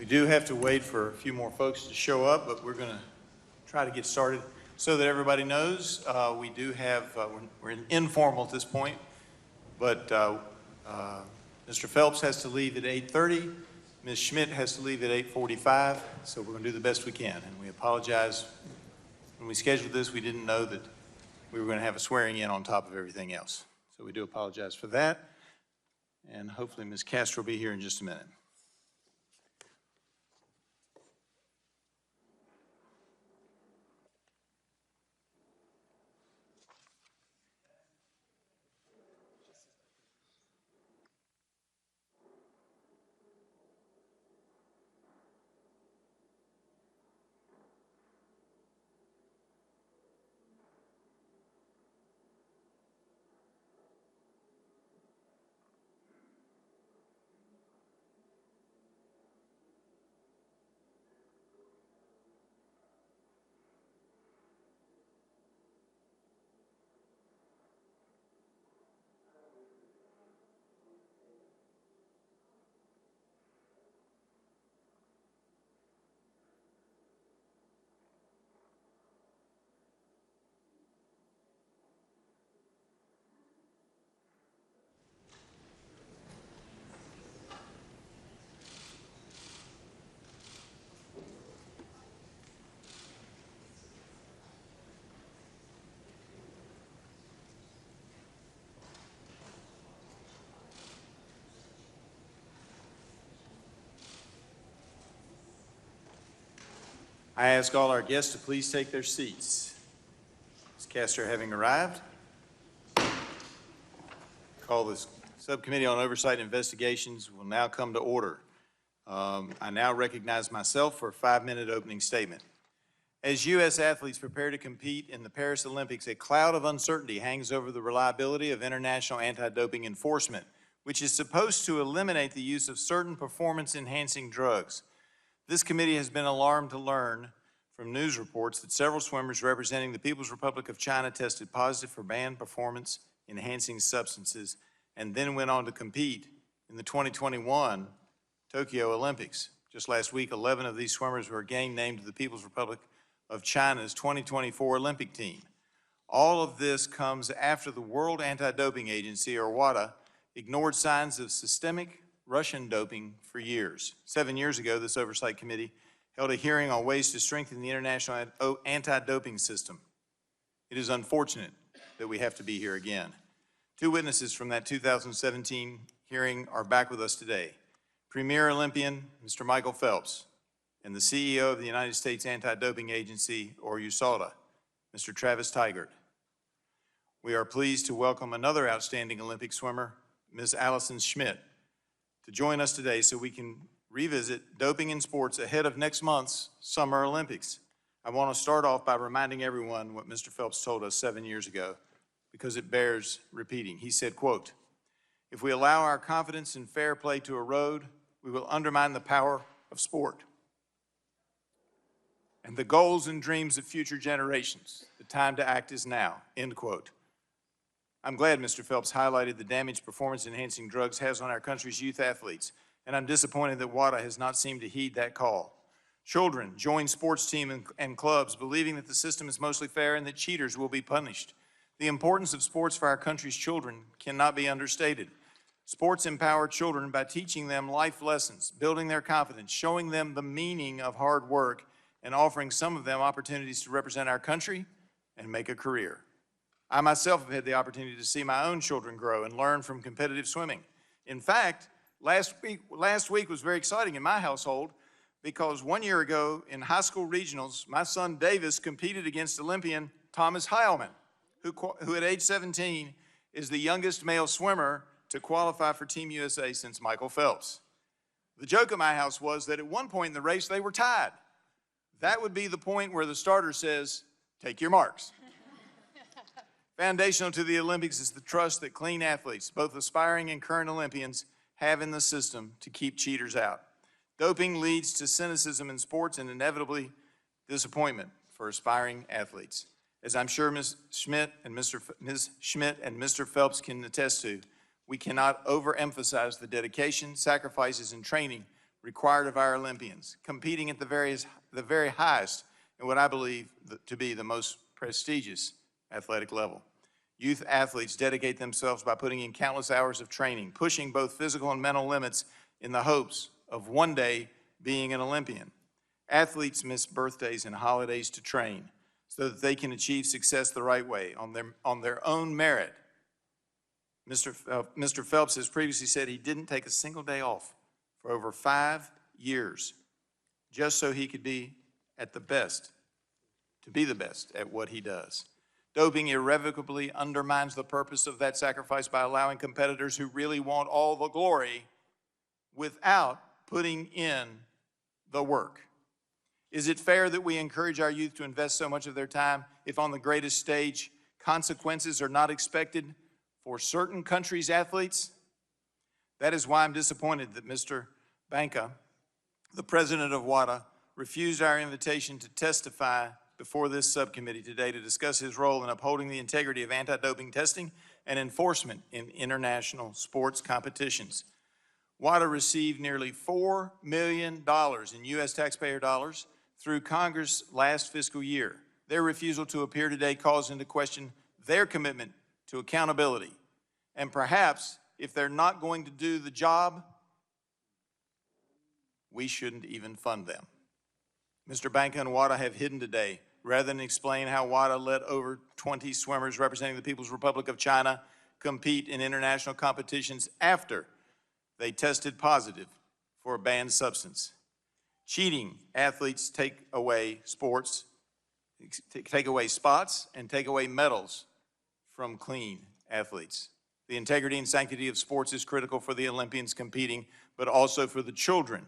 do have to wait for a few more folks to show up, but we're going to try to get started. So that everybody knows, we do have, we're informal at this point, but Mr. Phelps has to leave at 8:30. Ms. Schmidt has to leave at 8:45, so we're going to do the best we can. And we apologize. When we scheduled this, we didn't know that we were going to have a swearing in on top of everything else. So we do apologize for that. And hopefully Ms. Castro will be here in just a minute. I ask all our guests to please take their seats. Ms. Castro having arrived, call this Subcommittee on Oversight and Investigations will now come to order. I now recognize myself for a 5-minute opening statement. As U.S. athletes prepare to compete in the Paris Olympics, a cloud of uncertainty hangs over the reliability of international anti-doping enforcement, which is supposed to eliminate the use of certain performance-enhancing drugs. This committee has been alarmed to learn from news reports that several swimmers representing the People's Republic of China tested positive for banned performance-enhancing substances and then went on to compete in the 2021 Tokyo Olympics. Just last week, 11 of these swimmers were again named to the People's Republic of China's 2024 Olympic team. All of this comes after the World Anti-Doping Agency, or WADA, ignored signs of systemic Russian doping for years. 7 years ago, this oversight committee held a hearing on ways to strengthen the international anti-doping system. It is unfortunate that we have to be here again. Two witnesses from that 2017 hearing are back with us today. Premier Olympian, Mr. Michael Phelps, and the CEO of the United States Anti-Doping Agency, or USADA, Mr. Travis Tygart. We are pleased to welcome another outstanding Olympic swimmer, Ms. Allison Schmidt, to join us today so we can revisit doping in sports ahead of next month's Summer Olympics. I want to start off by reminding everyone what Mr. Phelps told us 7 years ago, because it bears repeating. He said, quote, "If we allow our confidence in fair play to erode, we will undermine the power of sport and the goals and dreams of future generations. The time to act is now," end quote. I'm glad Mr. Phelps highlighted the damage performance-enhancing drugs has on our country's youth athletes, and I'm disappointed that WADA has not seemed to heed that call. Children join sports teams and clubs believing that the system is mostly fair and that cheaters will be punished. The importance of sports for our country's children cannot be understated. Sports empower children by teaching them life lessons, building their confidence, showing them the meaning of hard work, and offering some of them opportunities to represent our country and make a career. I myself have had the opportunity to see my own children grow and learn from competitive swimming. In fact, last week was very exciting in my household because 1 year ago in high school regionals, my son Davis competed against Olympian Thomas Heilman, who at age 17 is the youngest male swimmer to qualify for Team USA since Michael Phelps. The joke at my house was that at one point in the race they were tied. That would be the point where the starter says, "Take your marks." Foundational to the Olympics is the trust that clean athletes, both aspiring and current Olympians, have in the system to keep cheaters out. Doping leads to cynicism in sports and inevitably disappointment for aspiring athletes. As I'm sure Ms. Schmidt and Mr. Phelps can attest to, we cannot overemphasize the dedication, sacrifices, and training required of our Olympians, competing at the very highest in what I believe to be the most prestigious athletic level. Youth athletes dedicate themselves by putting in countless hours of training, pushing both physical and mental limits in the hopes of one day being an Olympian. Athletes miss birthdays and holidays to train so that they can achieve success the right way, on their own merit. Mr. Phelps has previously said he didn't take a single day off for over 5 years just so he could be at the best, to be the best at what he does. Doping irrevocably undermines the purpose of that sacrifice by allowing competitors who really want all the glory without putting in the work. Is it fair that we encourage our youth to invest so much of their time if on the greatest stage consequences are not expected for certain countries' athletes? That is why I'm disappointed that Mr. Banca, the president of WADA, refused our invitation to testify before this subcommittee today to discuss his role in upholding the integrity of anti-doping testing and enforcement in international sports competitions. WADA received nearly $4 million in U.S. taxpayer dollars through Congress last fiscal year. Their refusal to appear today calls into question their commitment to accountability. And perhaps, if they're not going to do the job, we shouldn't even fund them. Mr. Banca and WADA have hidden today, rather than explain how WADA let over 20 swimmers representing the People's Republic of China compete in international competitions after they tested positive for a banned substance. Cheating athletes take away spots and take away medals from clean athletes. The integrity and sanctity of sports is critical for the Olympians competing, but also for the children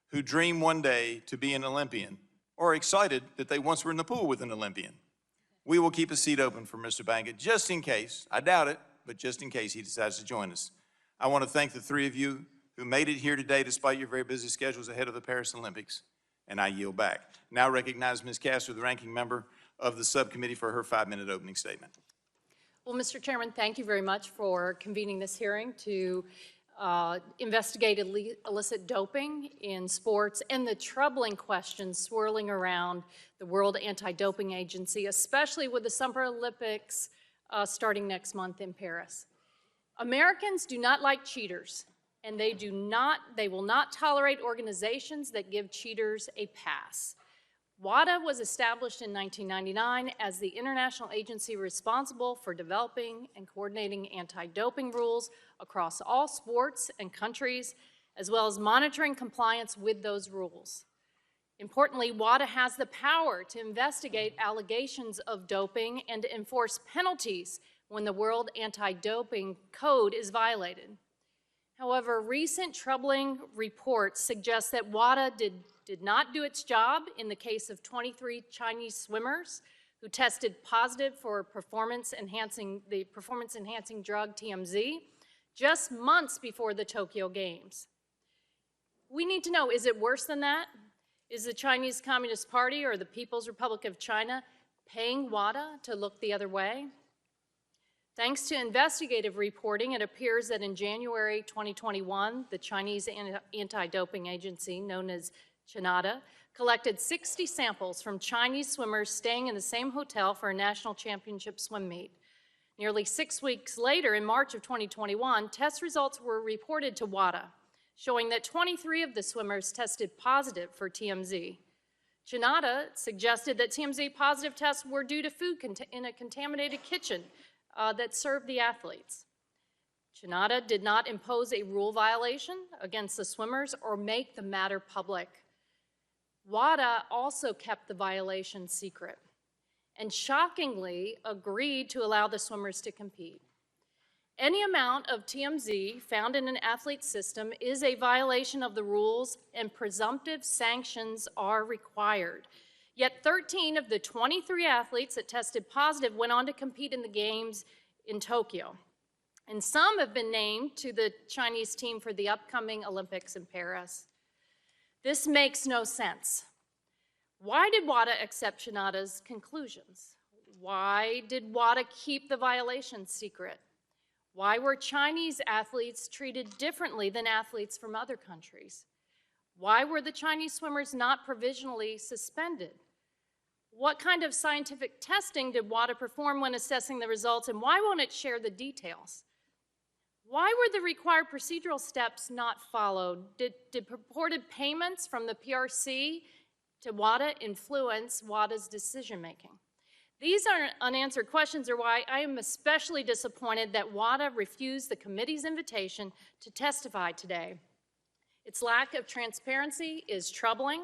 who dream one day to be an Olympian or excited that they once were in the pool with an Olympian. We will keep a seat open for Mr. Banca just in case, I doubt it, but just in case he decides to join us. I want to thank the three of you who made it here today despite your very busy schedules ahead of the Paris Olympics, and I yield back. Now recognize Ms. Castor, the ranking member of the subcommittee, for her 5-minute opening statement. Well, Mr. Chairman, thank you very much for convening this hearing to investigate illicit doping in sports and the troubling questions swirling around the World Anti-Doping Agency, especially with the Summer Olympics starting next month in Paris. Americans do not like cheaters, and they will not tolerate organizations that give cheaters a pass. WADA was established in 1999 as the international agency responsible for developing and coordinating anti-doping rules across all sports and countries, as well as monitoring compliance with those rules. Importantly, WADA has the power to investigate allegations of doping and to enforce penalties when the World Anti-Doping Code is violated. However, recent troubling reports suggest that WADA did not do its job in the case of 23 Chinese swimmers who tested positive for the performance-enhancing drug TMZ just months before the Tokyo Games. We need to know, is it worse than that? Is the Chinese Communist Party or the People's Republic of China paying WADA to look the other way? Thanks to investigative reporting, it appears that in January 2021, the Chinese anti-doping agency, known as CHINADA, collected 60 samples from Chinese swimmers staying in the same hotel for a national championship swim meet. Nearly 6 weeks later, in March of 2021, test results were reported to WADA, showing that 23 of the swimmers tested positive for TMZ. CHINADA suggested that TMZ positive tests were due to food in a contaminated kitchen that served the athletes. CHINADA did not impose a rule violation against the swimmers or make the matter public. WADA also kept the violation secret and shockingly agreed to allow the swimmers to compete. Any amount of TMZ found in an athlete's system is a violation of the rules, and presumptive sanctions are required. Yet 13 of the 23 athletes that tested positive went on to compete in the Games in Tokyo. And some have been named to the Chinese team for the upcoming Olympics in Paris. This makes no sense. Why did WADA accept CHINADA's conclusions? Why did WADA keep the violation secret? Why were Chinese athletes treated differently than athletes from other countries? Why were the Chinese swimmers not provisionally suspended? What kind of scientific testing did WADA perform when assessing the results, and why won't it share the details? Why were the required procedural steps not followed? Did purported payments from the PRC to WADA influence WADA's decision-making? These are unanswered questions are why I am especially disappointed that WADA refused the committee's invitation to testify today. Its lack of transparency is troubling,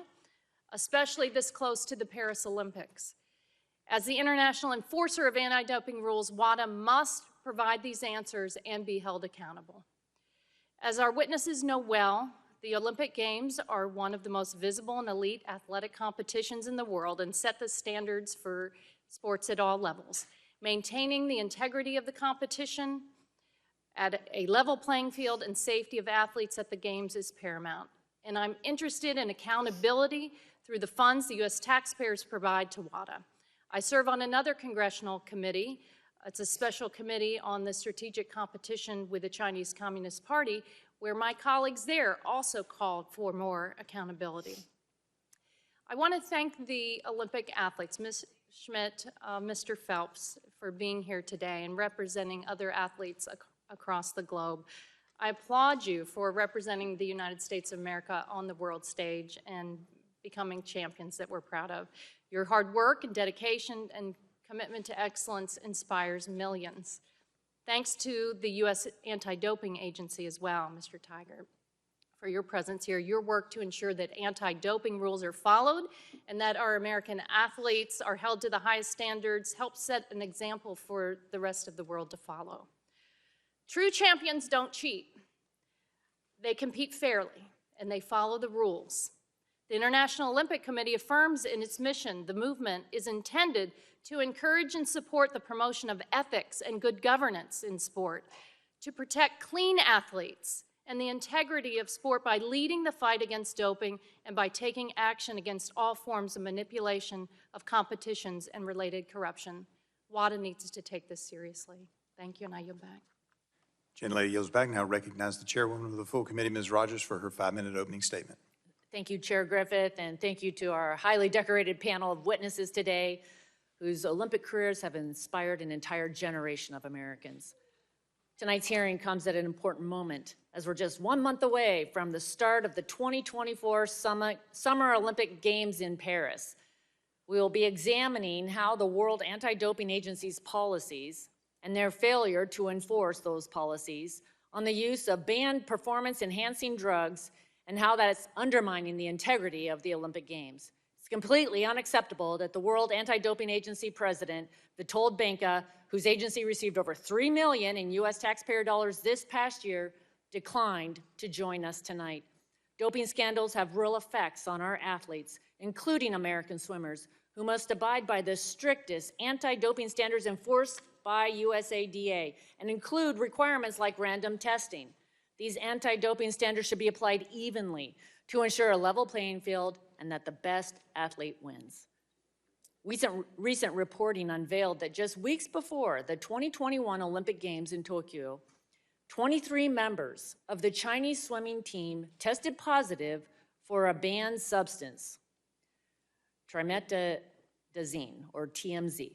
especially this close to the Paris Olympics. As the international enforcer of anti-doping rules, WADA must provide these answers and be held accountable. As our witnesses know well, the Olympic Games are one of the most visible and elite athletic competitions in the world and set the standards for sports at all levels. Maintaining the integrity of the competition at a level playing field and safety of athletes at the Games is paramount. And I'm interested in accountability through the funds the U.S. taxpayers provide to WADA. I serve on another congressional committee. It's a special committee on the strategic competition with the Chinese Communist Party, where my colleagues there also called for more accountability. I want to thank the Olympic athletes, Ms. Schmidt, Mr. Phelps, for being here today and representing other athletes across the globe. I applaud you for representing the United States of America on the world stage and becoming champions that we're proud of. Your hard work and dedication and commitment to excellence inspires millions. Thanks to the U.S. Anti-Doping Agency as well, Mr. Tiger, for your presence here. Your work to ensure that anti-doping rules are followed and that our American athletes are held to the highest standards helps set an example for the rest of the world to follow. True champions don't cheat. They compete fairly and they follow the rules. The International Olympic Committee affirms in its mission the movement is intended to encourage and support the promotion of ethics and good governance in sport, to protect clean athletes and the integrity of sport by leading the fight against doping and by taking action against all forms of manipulation of competitions and related corruption. WADA needs to take this seriously. Thank you, and I yield back. Gentlelady yields back. Now recognize the chairwoman of the full committee, Ms. Rogers, for her 5-minute opening statement. Thank you, Chair Griffith, and thank you to our highly decorated panel of witnesses today whose Olympic careers have inspired an entire generation of Americans. Tonight's hearing comes at an important moment as we're just 1 month away from the start of the 2024 Summer Olympic Games in Paris. We will be examining how the World Anti-Doping Agency's policies and their failure to enforce those policies on the use of banned performance-enhancing drugs and how that's undermining the integrity of the Olympic Games. It's completely unacceptable that the World Anti-Doping Agency president, Vitold Benka, whose agency received over $3 million in U.S. taxpayer dollars this past year, declined to join us tonight. Doping scandals have real effects on our athletes, including American swimmers, who must abide by the strictest anti-doping standards enforced by USADA and include requirements like random testing. These anti-doping standards should be applied evenly to ensure a level playing field and that the best athlete wins. Recent reporting unveiled that just weeks before the 2021 Olympic Games in Tokyo, 23 members of the Chinese swimming team tested positive for a banned substance, trimetazine, or TMZ.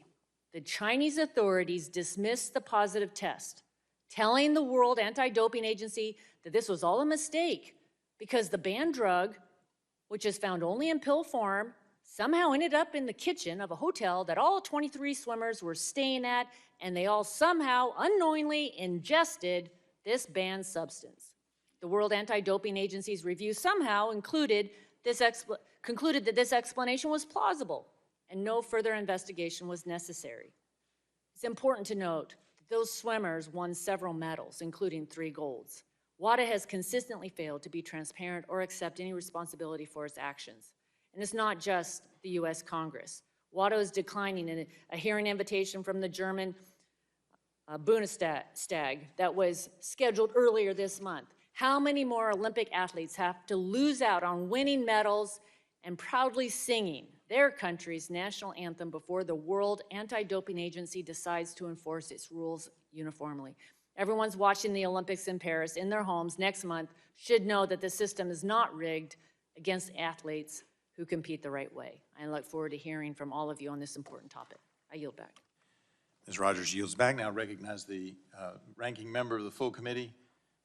The Chinese authorities dismissed the positive test, telling the World Anti-Doping Agency that this was all a mistake because the banned drug, which is found only in pill form, somehow ended up in the kitchen of a hotel that all 23 swimmers were staying at, and they all somehow unknowingly ingested this banned substance. The World Anti-Doping Agency's review somehow concluded that this explanation was plausible and no further investigation was necessary. It's important to note that those swimmers won several medals, including 3 golds. WADA has consistently failed to be transparent or accept any responsibility for its actions. And it's not just the U.S. Congress. WADA is declining a hearing invitation from the German Bundestag that was scheduled earlier this month. How many more Olympic athletes have to lose out on winning medals and proudly singing their country's national anthem before the World Anti-Doping Agency decides to enforce its rules uniformly? Everyone's watching the Olympics in Paris in their homes next month should know that the system is not rigged, against athletes who compete the right way. I look forward to hearing from all of you on this important topic. I yield back. Ms. Rogers yields back. Now recognize the ranking member of the full committee,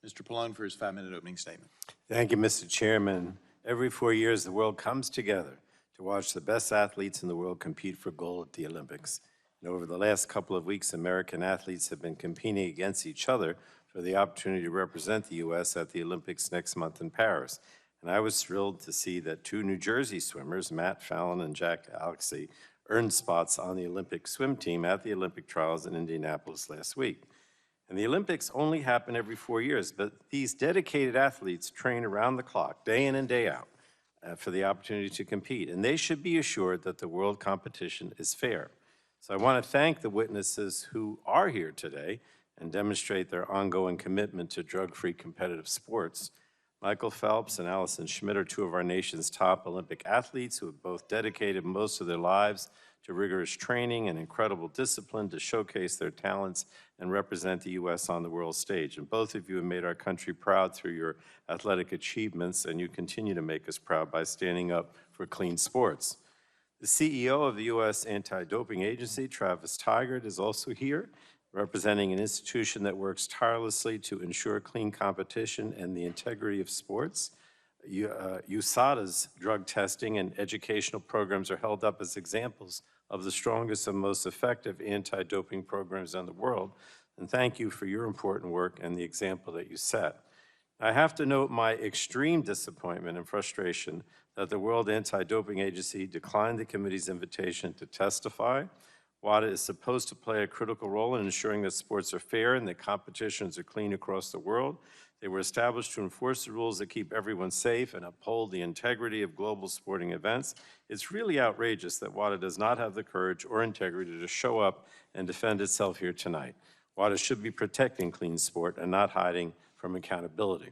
Mr. Pallone, for his 5-minute opening statement. Thank you, Mr. Chairman. Every 4 years, the world comes together to watch the best athletes in the world compete for gold at the Olympics. And over the last couple of weeks, American athletes have been competing against each other for the opportunity to represent the U.S. at the Olympics next month in Paris. And I was thrilled to see that 2 New Jersey swimmers, Matt Fallon and Jack Alexey, earned spots on the Olympic swim team at the Olympic trials in Indianapolis last week. And the Olympics only happen every 4 years, but these dedicated athletes train around the clock, day in and day out, for the opportunity to compete. And they should be assured that the world competition is fair. So I want to thank the witnesses who are here today and demonstrate their ongoing commitment to drug-free competitive sports. Michael Phelps and Allison Schmidt are 2 of our nation's top Olympic athletes who have both dedicated most of their lives to rigorous training and incredible discipline to showcase their talents and represent the U.S. on the world stage. And both of you have made our country proud through your athletic achievements, and you continue to make us proud by standing up for clean sports. The CEO of the U.S. Anti-Doping Agency, Travis Tigert, is also here, representing an institution that works tirelessly to ensure clean competition and the integrity of sports. USADA's drug testing and educational programs are held up as examples of the strongest and most effective anti-doping programs in the world. And thank you for your important work and the example that you set. I have to note my extreme disappointment and frustration that the World Anti-Doping Agency declined the committee's invitation to testify. WADA is supposed to play a critical role in ensuring that sports are fair and that competitions are clean across the world. They were established to enforce the rules that keep everyone safe and uphold the integrity of global sporting events. It's really outrageous that WADA does not have the courage or integrity to show up and defend itself here tonight. WADA should be protecting clean sport and not hiding from accountability.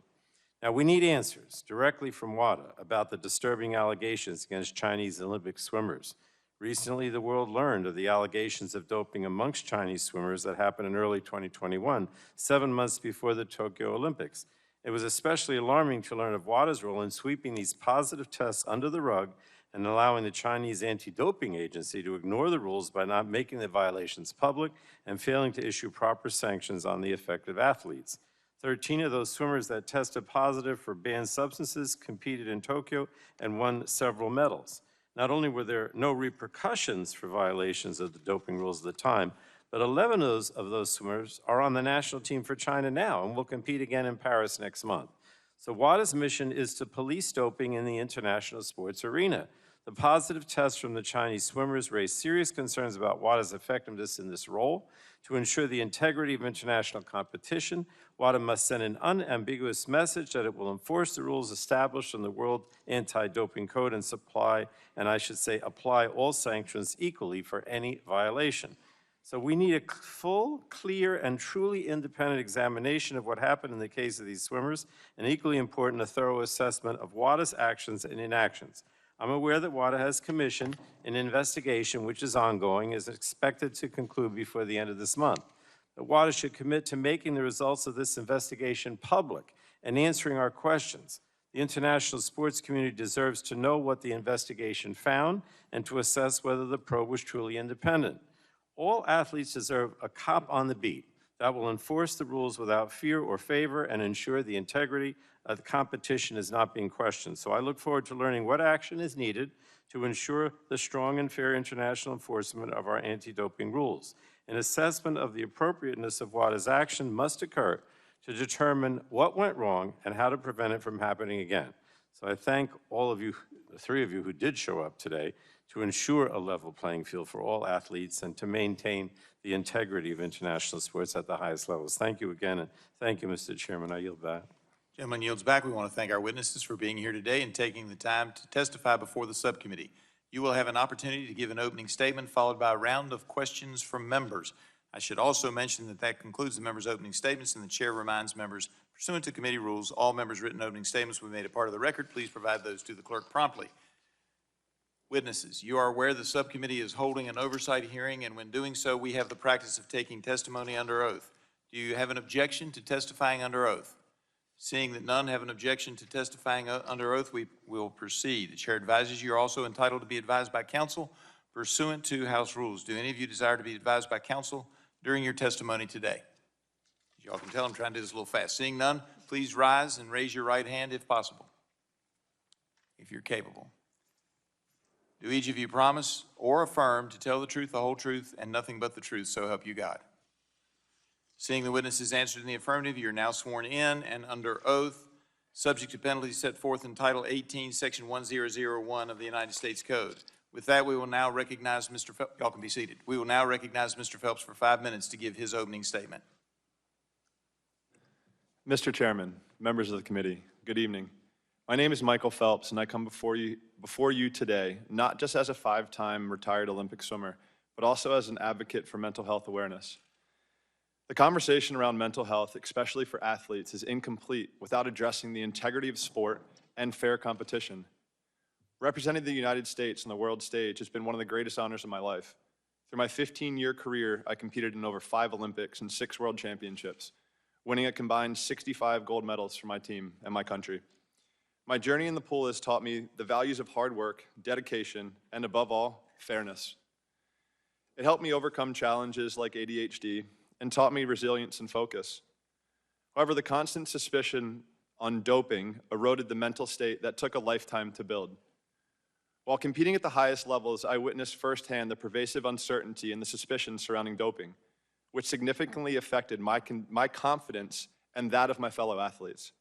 Now, we need answers directly from WADA about the disturbing allegations against Chinese Olympic swimmers. Recently, the world learned of the allegations of doping amongst Chinese swimmers that happened in early 2021, 7 months before the Tokyo Olympics. It was especially alarming to learn of WADA's role in sweeping these positive tests under the rug and allowing the Chinese anti-doping agency to ignore the rules by not making the violations public and failing to issue proper sanctions on the affected athletes. 13 of those swimmers that tested positive for banned substances competed in Tokyo and won several medals. Not only were there no repercussions for violations of the doping rules at the time, but 11 of those swimmers are on the national team for China now and will compete again in Paris next month. So WADA's mission is to police doping in the international sports arena. The positive tests from the Chinese swimmers raise serious concerns about WADA's effectiveness in this role. To ensure the integrity of international competition, WADA must send an unambiguous message that it will enforce the rules established in the World Anti-Doping Code and apply all sanctions equally for any violation. So we need a full, clear, and truly independent examination of what happened in the case of these swimmers, and equally important, a thorough assessment of WADA's actions and inactions. I'm aware that WADA has commissioned an investigation which is ongoing, is expected to conclude before the end of this month. But WADA should commit to making the results of this investigation public and answering our questions. The international sports community deserves to know what the investigation found and to assess whether the probe was truly independent. All athletes deserve a cop on the beat that will enforce the rules without fear or favor and ensure the integrity of the competition is not being questioned. So I look forward to learning what action is needed to ensure the strong and fair international enforcement of our anti-doping rules. An assessment of the appropriateness of WADA's action must occur to determine what went wrong and how to prevent it from happening again. So I thank all of you, the 3 of you who did show up today, to ensure a level playing field for all athletes and to maintain the integrity of international sports at the highest levels. Thank you again, and thank you, Mr. Chairman. I yield back. Gentleman yields back. We want to thank our witnesses for being here today and taking the time to testify before the subcommittee. You will have an opportunity to give an opening statement followed by a round of questions from members. I should also mention that that concludes the members' opening statements, and the chair reminds members, pursuant to committee rules, all members' written opening statements will be made a part of the record. Please provide those to the clerk promptly. Witnesses, you are aware the subcommittee is holding an oversight hearing, and when doing so, we have the practice of taking testimony under oath. Do you have an objection to testifying under oath? Seeing that none have an objection to testifying under oath, we will proceed. The chair advises you are also entitled to be advised by counsel pursuant to House rules. Do any of you desire to be advised by counsel during your testimony today? As y'all can tell, I'm trying to do this a little fast. Seeing none, please rise and raise your right hand if possible, if you're capable. Do each of you promise or affirm to tell the truth, the whole truth, and nothing but the truth, so help you God? Seeing the witnesses answered in the affirmative, you are now sworn in and under oath, subject to penalties set forth in Title 18, Section 1001 of the United States Code. With that, we will now recognize Mr. Phelps. Y'all can be seated. We will now recognize Mr. Phelps for 5 minutes to give his opening statement. Mr. Chairman, members of the committee, good evening. My name is Michael Phelps, and I come before you today, not just as a 5-time retired Olympic swimmer, but also as an advocate for mental health awareness. The conversation around mental health, especially for athletes, is incomplete without addressing the integrity of sport and fair competition. Representing the United States on the world stage has been one of the greatest honors of my life. Through my 15-year career, I competed in over 5 Olympics and 6 World Championships, winning a combined 65 gold medals for my team and my country. My journey in the pool has taught me the values of hard work, dedication, and above all, fairness. It helped me overcome challenges like ADHD and taught me resilience and focus. However, the constant suspicion on doping eroded the mental state that took a lifetime to build. While competing at the highest levels, I witnessed firsthand the pervasive uncertainty and the suspicion surrounding doping, which significantly affected my confidence and that of my fellow athletes.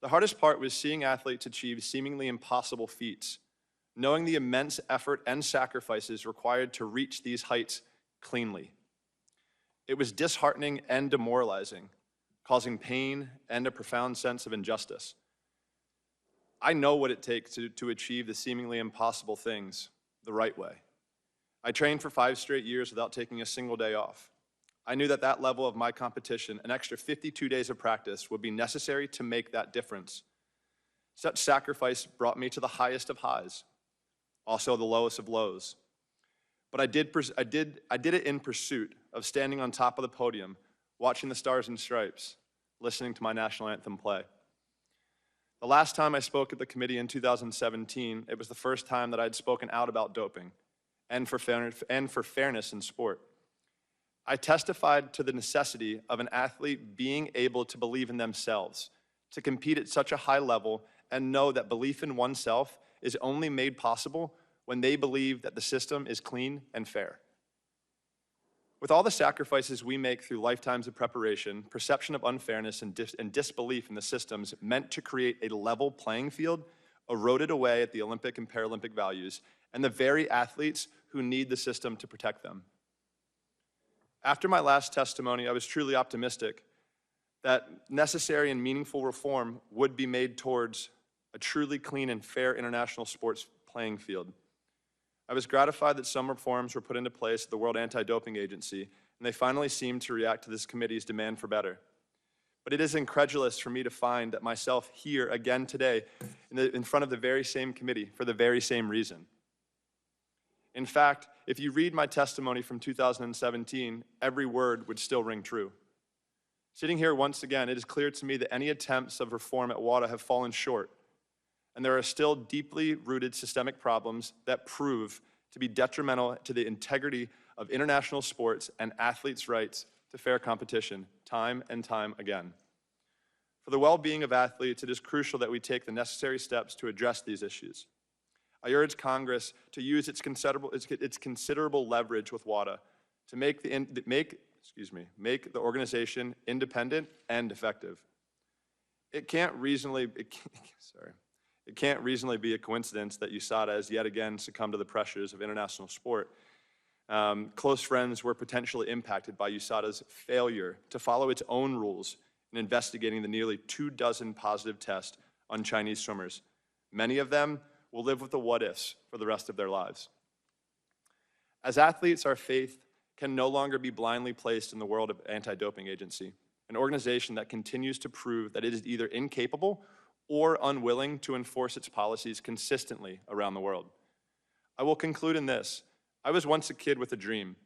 The hardest part was seeing athletes achieve seemingly impossible feats, knowing the immense effort and sacrifices required to reach these heights cleanly. It was disheartening and demoralizing, causing pain and a profound sense of injustice. I know what it takes to achieve the seemingly impossible things the right way. I trained for 5 straight years without taking a single day off. I knew that that level of my competition, an extra 52 days of practice, would be necessary to make that difference. Such sacrifice brought me to the highest of highs, also the lowest of lows. But I did it in pursuit of standing on top of the podium, watching the Stars and Stripes, listening to my national anthem play. The last time I spoke at the committee in 2017, it was the first time that I had spoken out about doping and for fairness in sport. I testified to the necessity of an athlete being able to believe in themselves, to compete at such a high level and know that belief in oneself is only made possible when they believe that the system is clean and fair. With all the sacrifices we make through lifetimes of preparation, perception of unfairness and disbelief in the systems meant to create a level playing field eroded away at the Olympic and Paralympic values and the very athletes who need the system to protect them. After my last testimony, I was truly optimistic that necessary and meaningful reform would be made towards a truly clean and fair international sports playing field. I was gratified that some reforms were put into place at the World Anti-Doping Agency, and they finally seemed to react to this committee's demand for better. But it is incredulous for me to find that myself here again today in front of the very same committee for the very same reason. In fact, if you read my testimony from 2017, every word would still ring true. Sitting here once again, it is clear to me that any attempts of reform at WADA have fallen short, and there are still deeply rooted systemic problems that prove to be detrimental to the integrity of international sports and athletes' rights to fair competition, time and time again. For the well-being of athletes, it is crucial that we take the necessary steps to address these issues. I urge Congress to use its considerable leverage with WADA to make the organization independent and effective. It can't reasonably be a coincidence that USADA has yet again succumbed to the pressures of international sport. Close friends were potentially impacted by USADA's failure to follow its own rules in investigating the nearly 24 positive tests on Chinese swimmers. Many of them will live with the what-ifs for the rest of their lives. As athletes, our faith can no longer be blindly placed in the World Anti-Doping Agency, an organization that continues to prove that it is either incapable or unwilling to enforce its policies consistently around the world. I will conclude in this. I was once a kid with a dream.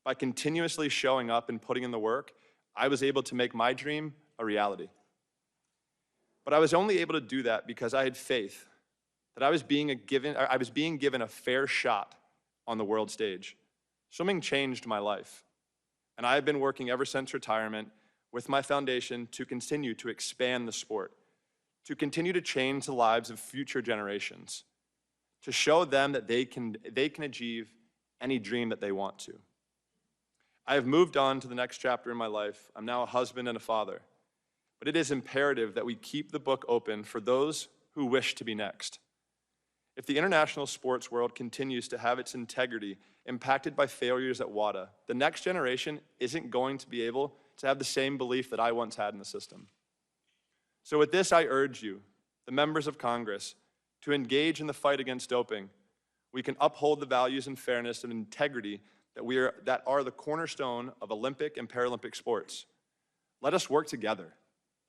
By continuously showing up and putting in the work, I was able to make my dream a reality. But I was only able to do that because I had faith that I was being given a fair shot on the world stage. Swimming changed my life, and I have been working ever since retirement with my foundation to continue to expand the sport, to continue to change the lives of future generations, to show them that they can achieve any dream that they want to. I have moved on to the next chapter in my life. I'm now a husband and a father, but it is imperative that we keep the book open for those who wish to be next. If the international sports world continues to have its integrity impacted by failures at WADA, the next generation isn't going to be able to have the same belief that I once had in the system. So with this, I urge you, the members of Congress, to engage in the fight against doping. We can uphold the values and fairness and integrity that are the cornerstone of Olympic and Paralympic sports. Let us work together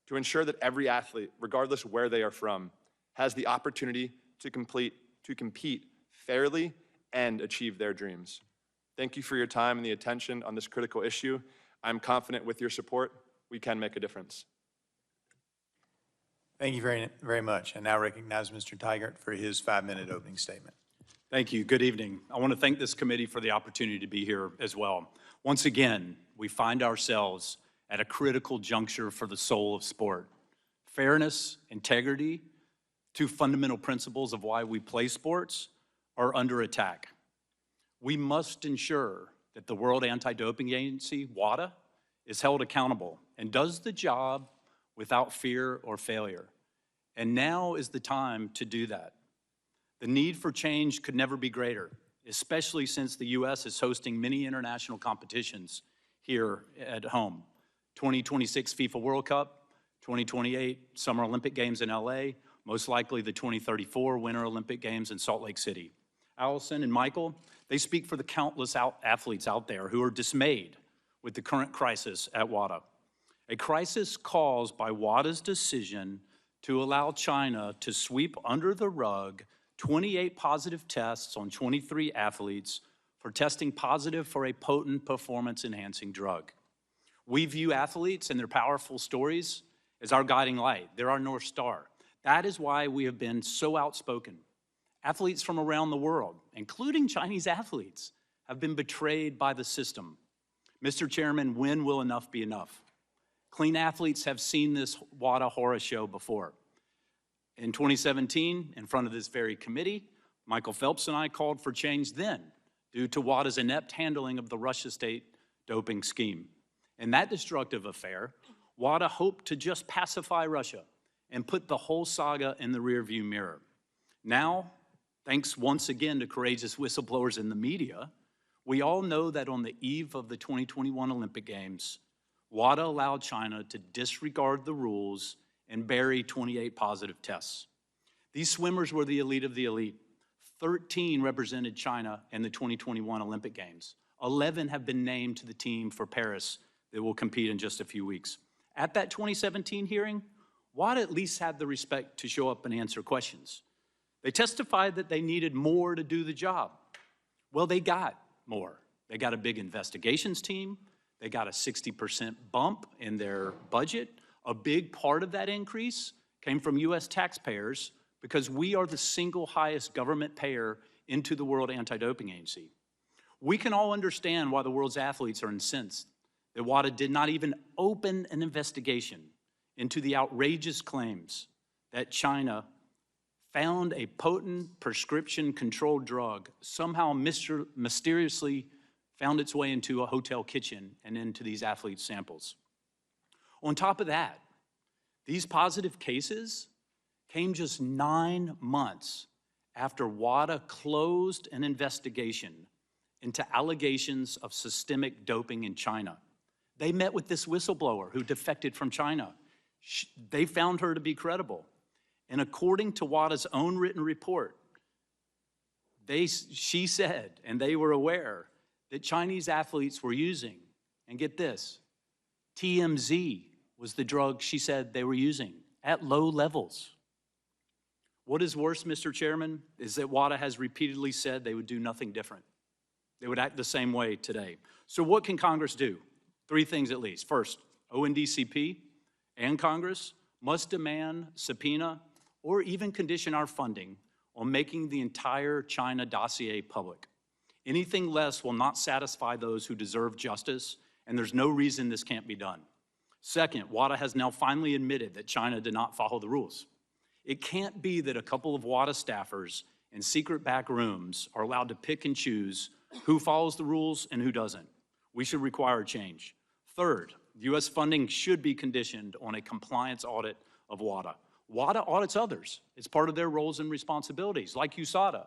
to ensure that every athlete, regardless where they are from, has the opportunity to compete fairly and achieve their dreams. Thank you for your time and the attention on this critical issue. I'm confident with your support, we can make a difference. Thank you very, very much. I now recognize Mr. Tigert for his 5-minute opening statement. Thank you. Good evening. I want to thank this committee for the opportunity to be here as well. Once again, we find ourselves at a critical juncture for the soul of sport. Fairness, integrity, two fundamental principles of why we play sports, are under attack. We must ensure that the World Anti-Doping Agency, WADA, is held accountable and does the job without fear or failure. And now is the time to do that. The need for change could never be greater, especially since the U.S. is hosting many international competitions here at home. 2026 FIFA World Cup, 2028 Summer Olympic Games in L.A., most likely the 2034 Winter Olympic Games in Salt Lake City. Allison and Michael, they speak for the countless athletes out there who are dismayed with the current crisis at WADA. A crisis caused by WADA's decision to allow China to sweep under the rug 28 positive tests on 23 athletes for testing positive for a potent performance-enhancing drug. We view athletes and their powerful stories as our guiding light. They're our North Star. That is why we have been so outspoken. Athletes from around the world, including Chinese athletes, have been betrayed by the system. Mr. Chairman, when will enough be enough? Clean athletes have seen this WADA horror show before. In 2017, in front of this very committee, Michael Phelps and I called for change then due to WADA's inept handling of the Russia state doping scheme. In that destructive affair, WADA hoped to just pacify Russia and put the whole saga in the rearview mirror. Now, thanks once again to courageous whistleblowers in the media, we all know that on the eve of the 2021 Olympic Games, WADA allowed China to disregard the rules and bury 28 positive tests. These swimmers were the elite of the elite. 13 represented China in the 2021 Olympic Games. 11 have been named to the team for Paris that will compete in just a few weeks. At that 2017 hearing, WADA at least had the respect to show up and answer questions. They testified that they needed more to do the job. Well, they got more. They got a big investigations team. They got a 60% bump in their budget. A big part of that increase came from U.S. taxpayers because we are the single highest government payer into the World Anti-Doping Agency. We can all understand why the world's athletes are incensed that WADA did not even open an investigation into the outrageous claims that China found a potent prescription-controlled drug somehow mysteriously found its way into a hotel kitchen and into these athletes' samples. On top of that, these positive cases came just 9 months after WADA closed an investigation into allegations of systemic doping in China. They met with this whistleblower who defected from China. They found her to be credible. And according to WADA's own written report, she said, and they were aware, that Chinese athletes were using, and get this, TMZ was the drug she said they were using at low levels. What is worse, Mr. Chairman, is that WADA has repeatedly said they would do nothing different. They would act the same way today. So what can Congress do? 3 things at least. First, ONDCP and Congress must demand, subpoena, or even condition our funding on making the entire China dossier public. Anything less will not satisfy those who deserve justice, and there's no reason this can't be done. Second, WADA has now finally admitted that China did not follow the rules. It can't be that a couple of WADA staffers in secret back rooms are allowed to pick and choose who follows the rules and who doesn't. We should require a change. Third, U.S. funding should be conditioned on a compliance audit of WADA. WADA audits others. It's part of their roles and responsibilities, like USADA.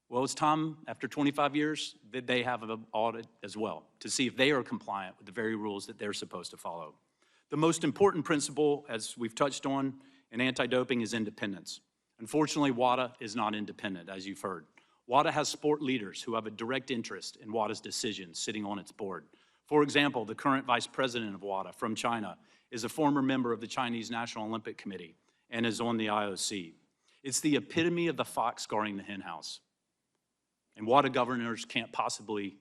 Well, it's time, after 25 years, that they have an audit as well to see if they are compliant with the very rules that they're supposed to follow. The most important principle, as we've touched on in anti-doping, is independence. Unfortunately, WADA is not independent, as you've heard. WADA has sport leaders who have a direct interest in WADA's decisions sitting on its board. For example, the current vice president of WADA from China is a former member of the Chinese National Olympic Committee and is on the IOC. It's the epitome of the fox guarding the henhouse. And WADA governors can't possibly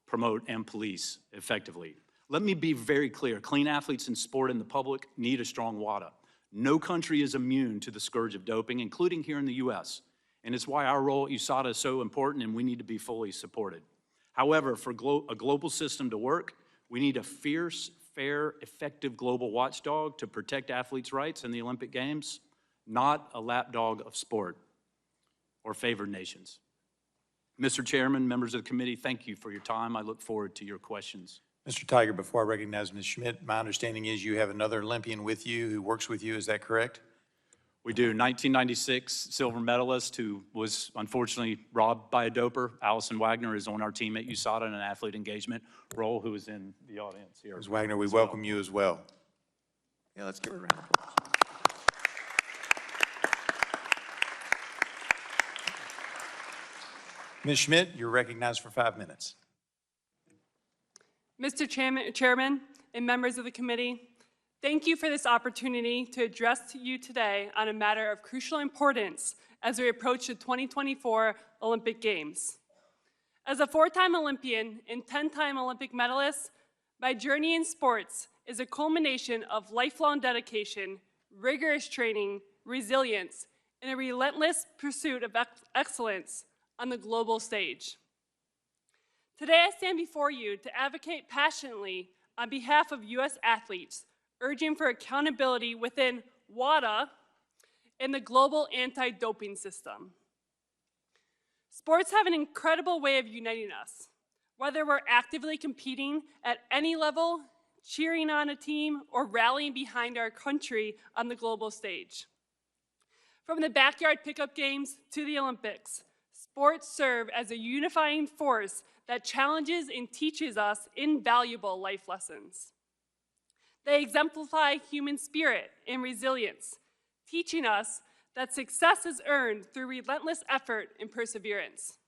promote and police effectively. Let me be very clear. Clean athletes in sport and the public need a strong WADA. No country is immune to the scourge of doping, including here in the U.S. And it's why our role at USADA is so important, and we need to be fully supported. However, for a global system to work, we need a fierce, fair, effective global watchdog to protect athletes' rights in the Olympic Games, not a lapdog of sport or favored nations. Mr. Chairman, members of the committee, thank you for your time. I look forward to your questions. Mr. Tiger, before I recognize Ms. Schmidt, my understanding is you have another Olympian with you who works with you. Is that correct? We do. 1996 silver medalist who was unfortunately robbed by a doper. Allison Wagner is on our team at USADA in an athlete engagement role, who is in the audience here. Ms. Wagner, we welcome you as well. Yeah, let's give her a round of applause. Ms. Schmidt, you're recognized for 5 minutes. Mr. Chairman and members of the committee, thank you for this opportunity to address to you today on a matter of crucial importance as we approach the 2024 Olympic Games. As a 4-time Olympian and 10-time Olympic medalist, my journey in sports is a culmination of lifelong dedication, rigorous training, resilience, and a relentless pursuit of excellence on the global stage. Today, I stand before you to advocate passionately on behalf of U.S. athletes, urging for accountability within WADA and the global anti-doping system. Sports have an incredible way of uniting us, whether we're actively competing at any level, cheering on a team, or rallying behind our country on the global stage. From the backyard pickup games to the Olympics, sports serve as a unifying force that challenges and teaches us invaluable life lessons. They exemplify human spirit and resilience, teaching us that success is earned through relentless effort and perseverance.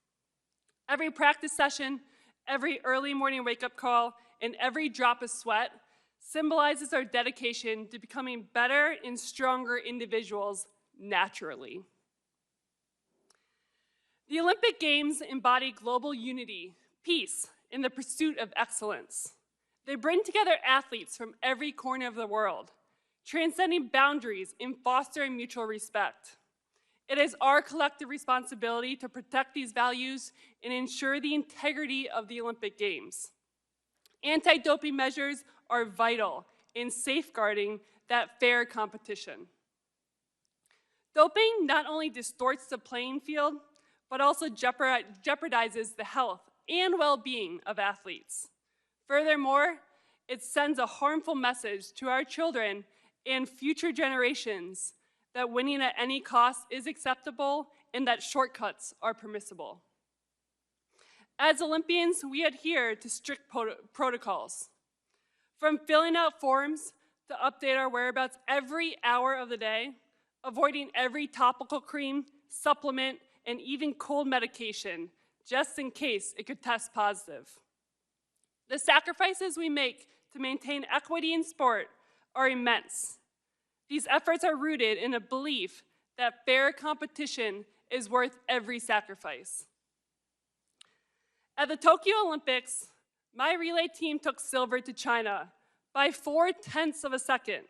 Every practice session, every early morning wake-up call, and every drop of sweat symbolizes our dedication to becoming better and stronger individuals naturally. The Olympic Games embody global unity, peace, and the pursuit of excellence. They bring together athletes from every corner of the world, transcending boundaries and fostering mutual respect. It is our collective responsibility to protect these values and ensure the integrity of the Olympic Games. Anti-doping measures are vital in safeguarding that fair competition. Doping not only distorts the playing field, but also jeopardizes the health and well-being of athletes. Furthermore, it sends a harmful message to our children and future generations that winning at any cost is acceptable and that shortcuts are permissible. As Olympians, we adhere to strict protocols. From filling out forms to update our whereabouts every hour of the day, avoiding every topical cream, supplement, and even cold medication, just in case it could test positive. The sacrifices we make to maintain equity in sport are immense. These efforts are rooted in a belief that fair competition is worth every sacrifice. At the Tokyo Olympics, my relay team took silver to China by 0.4 of a second,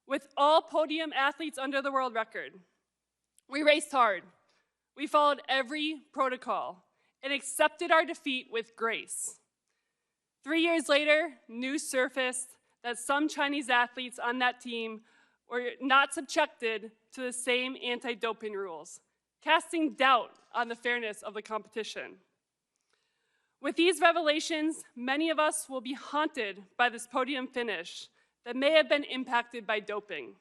with all podium athletes under the world record. We raced hard. We followed every protocol and accepted our defeat with grace. 3 years later, news surfaced that some Chinese athletes on that team were not subjected to the same anti-doping rules, casting doubt on the fairness of the competition. With these revelations, many of us will be haunted by this podium finish that may have been impacted by doping.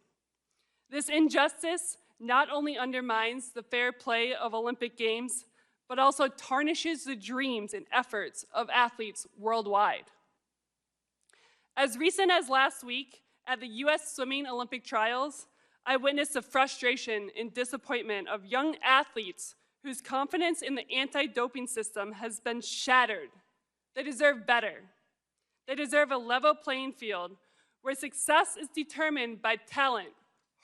This injustice not only undermines the fair play of Olympic Games, but also tarnishes the dreams and efforts of athletes worldwide. As recent as last week, at the U.S. Swimming Olympic Trials, I witnessed the frustration and disappointment of young athletes whose confidence in the anti-doping system has been shattered. They deserve better. They deserve a level playing field where success is determined by talent,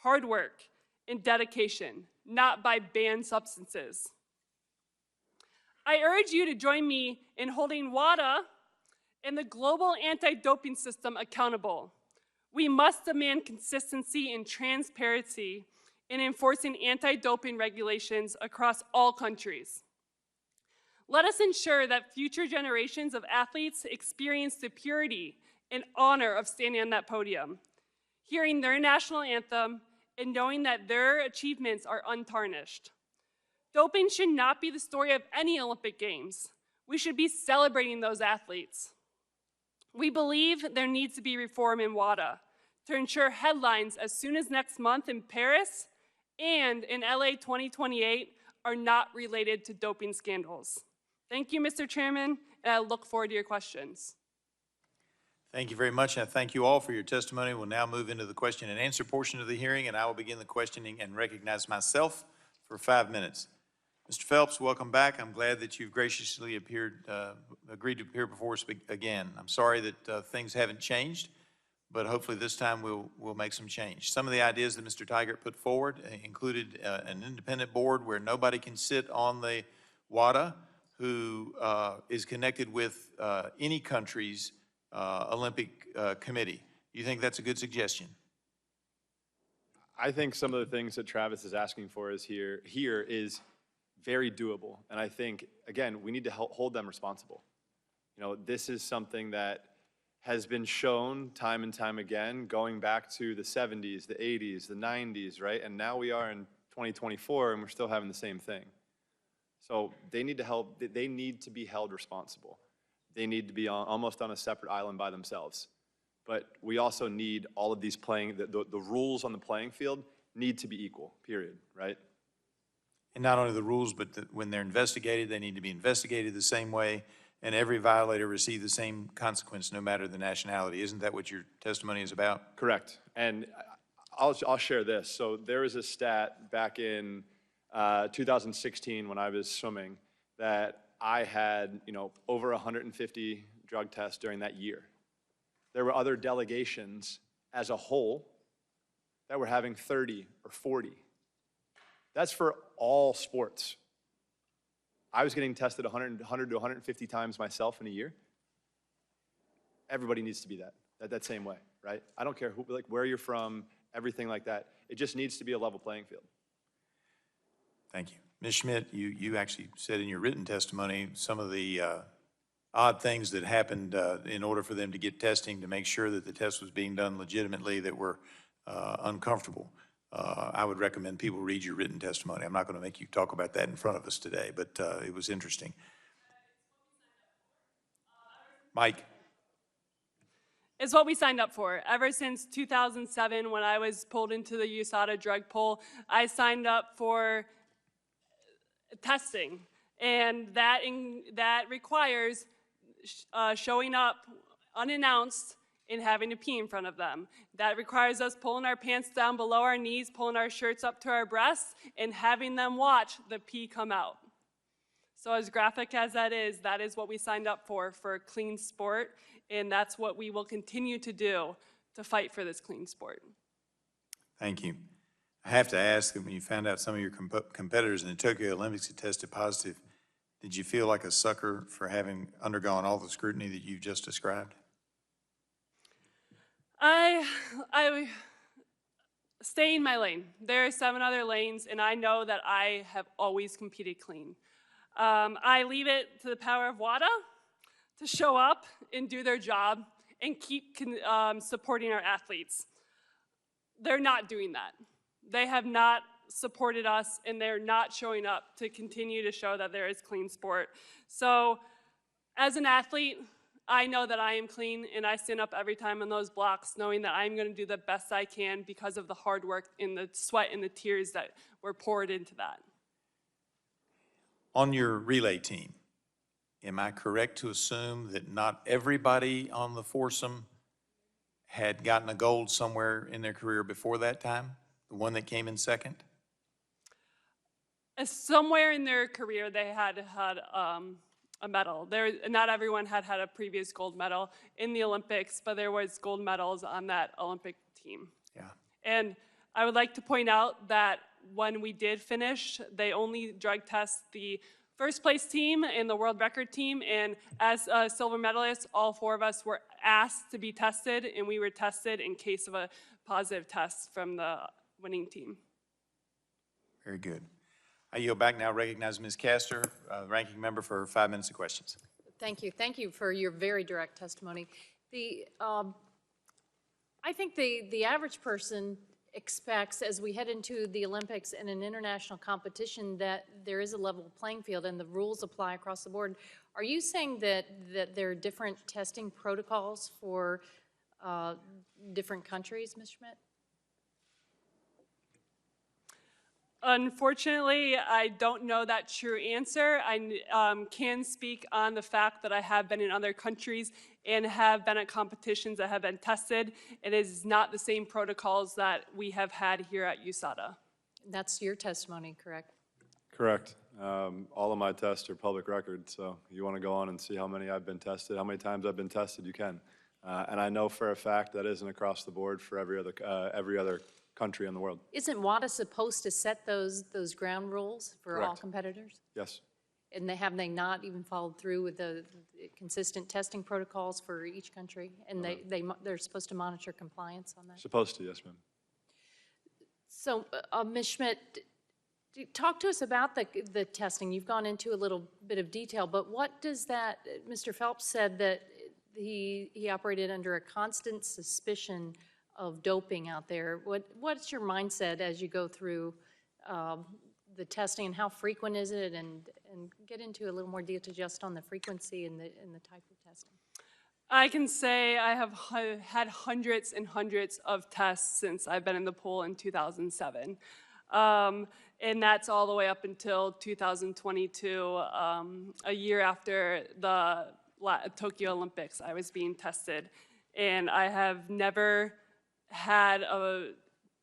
hard work, and dedication, not by banned substances. I urge you to join me in holding WADA and the global anti-doping system accountable. We must demand consistency and transparency in enforcing anti-doping regulations across all countries. Let us ensure that future generations of athletes experience the purity and honor of standing on that podium, hearing their national anthem, and knowing that their achievements are untarnished. Doping should not be the story of any Olympic Games. We should be celebrating those athletes. We believe there needs to be reform in WADA to ensure headlines as soon as next month in Paris and in LA 2028 are not related to doping scandals. Thank you, Mr. Chairman, and I look forward to your questions. Thank you very much, and I thank you all for your testimony. We'll now move into the question and answer portion of the hearing, and I will begin the questioning and recognize myself for 5 minutes. Mr. Phelps, welcome back. I'm glad that you've graciously agreed to appear before us again. I'm sorry that things haven't changed, but hopefully this time we'll make some change. Some of the ideas that Mr. Tigert put forward included an independent board where nobody can sit on the WADA who is connected with any country's Olympic committee. Do you think that's a good suggestion? I think some of the things that Travis is asking for is here is very doable. And I think, again, we need to hold them responsible. You know, this is something that has been shown time and time again, going back to the 70s, the 80s, the 90s, right? And now we are in 2024 and we're still having the same thing. So they need to be held responsible. They need to be almost on a separate island by themselves. But we also need all of these the rules on the playing field need to be equal, period, right? And not only the rules, but when they're investigated, they need to be investigated the same way, and every violator receive the same consequence no matter the nationality. Isn't that what your testimony is about? Correct. And I'll share this. So there was a stat back in 2016 when I was swimming that I had, over 150 drug tests during that year. There were other delegations as a whole that were having 30 or 40. That's for all sports. I was getting tested 100 to 150 times myself in a year. Everybody needs to be that same way, right? I don't care where you're from, everything like that. It just needs to be a level playing field. Thank you. Ms. Schmidt, you actually said in your written testimony some of the odd things that happened in order for them to get testing to make sure that the test was being done legitimately that were uncomfortable. I would recommend people read your written testimony. I'm not going to make you talk about that in front of us today, but it was interesting. Mike. It's what we signed up for. Ever since 2007, when I was pulled into the USADA drug pool, I signed up for testing, and that requires showing up unannounced and having to pee in front of them. That requires us pulling our pants down below our knees, pulling our shirts up to our breasts, and having them watch the pee come out. So as graphic as that is what we signed up for clean sport, and that's what we will continue to do to fight for this clean sport. Thank you. I have to ask, when you found out some of your competitors in the Tokyo Olympics had tested positive, did you feel like a sucker for having undergone all the scrutiny that you've just described? stay in my lane. There are 7 other lanes, and I know that I have always competed clean. I leave it to the power of WADA to show up and do their job and keep supporting our athletes. They're not doing that. They have not supported us, and they're not showing up to continue to show that there is clean sport. So as an athlete, I know that I am clean, and I stand up every time on those blocks knowing that I'm going to do the best I can because of the hard work and the sweat and the tears that were poured into that. On your relay team, am I correct to assume that not everybody on the foursome had gotten a gold somewhere in their career before that time? The one that came in second? Somewhere in their career, they had a medal. Not everyone had a previous gold medal in the Olympics, but there was gold medals on that Olympic team. Yeah. And I would like to point out that when we did finish, they only drug test the first place team and the world record team. And as silver medalists, all 4 of us were asked to be tested, and we were tested in case of a positive test from the winning team. Very good. I yield back now, recognize Ms. Castor, ranking member, for 5 minutes of questions. Thank you. Thank you for your very direct testimony. I think the average person expects, as we head into the Olympics and an international competition, that there is a level playing field and the rules apply across the board. Are you saying that there are different testing protocols for different countries, Ms. Schmidt? Unfortunately, I don't know that true answer. I can speak on the fact that I have been in other countries and have been at competitions that have been tested. It is not the same protocols that we have had here at USADA. That's your testimony, correct? Correct. All of my tests are public record, so you want to go on and see how many I've been tested, how many times I've been tested, you can. And I know for a fact that isn't across the board for every other country in the world. Isn't WADA supposed to set those ground rules for all Correct. competitors? Yes. And have they not even followed through with the consistent testing protocols for each country? And they're supposed to monitor compliance on that? Supposed to, yes, ma'am. So, Ms. Schmidt, talk to us about the testing. You've gone into a little bit of detail, but what does that, Mr. Phelps said that he operated under a constant suspicion of doping out there. What's your mindset as you go through the testing, and how frequent is it, and get into a little more detail just on the frequency and the type of testing? I can say I have had hundreds and hundreds of tests since I've been in the pool in 2007. And that's all the way up until 2022, a year after the Tokyo Olympics, I was being tested. And I have never had a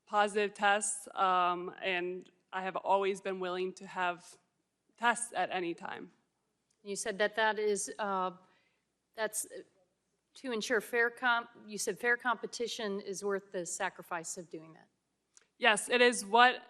positive test, and I have always been willing to have tests at any time. You said that's to ensure you said fair competition is worth the sacrifice of doing that. Yes, it is what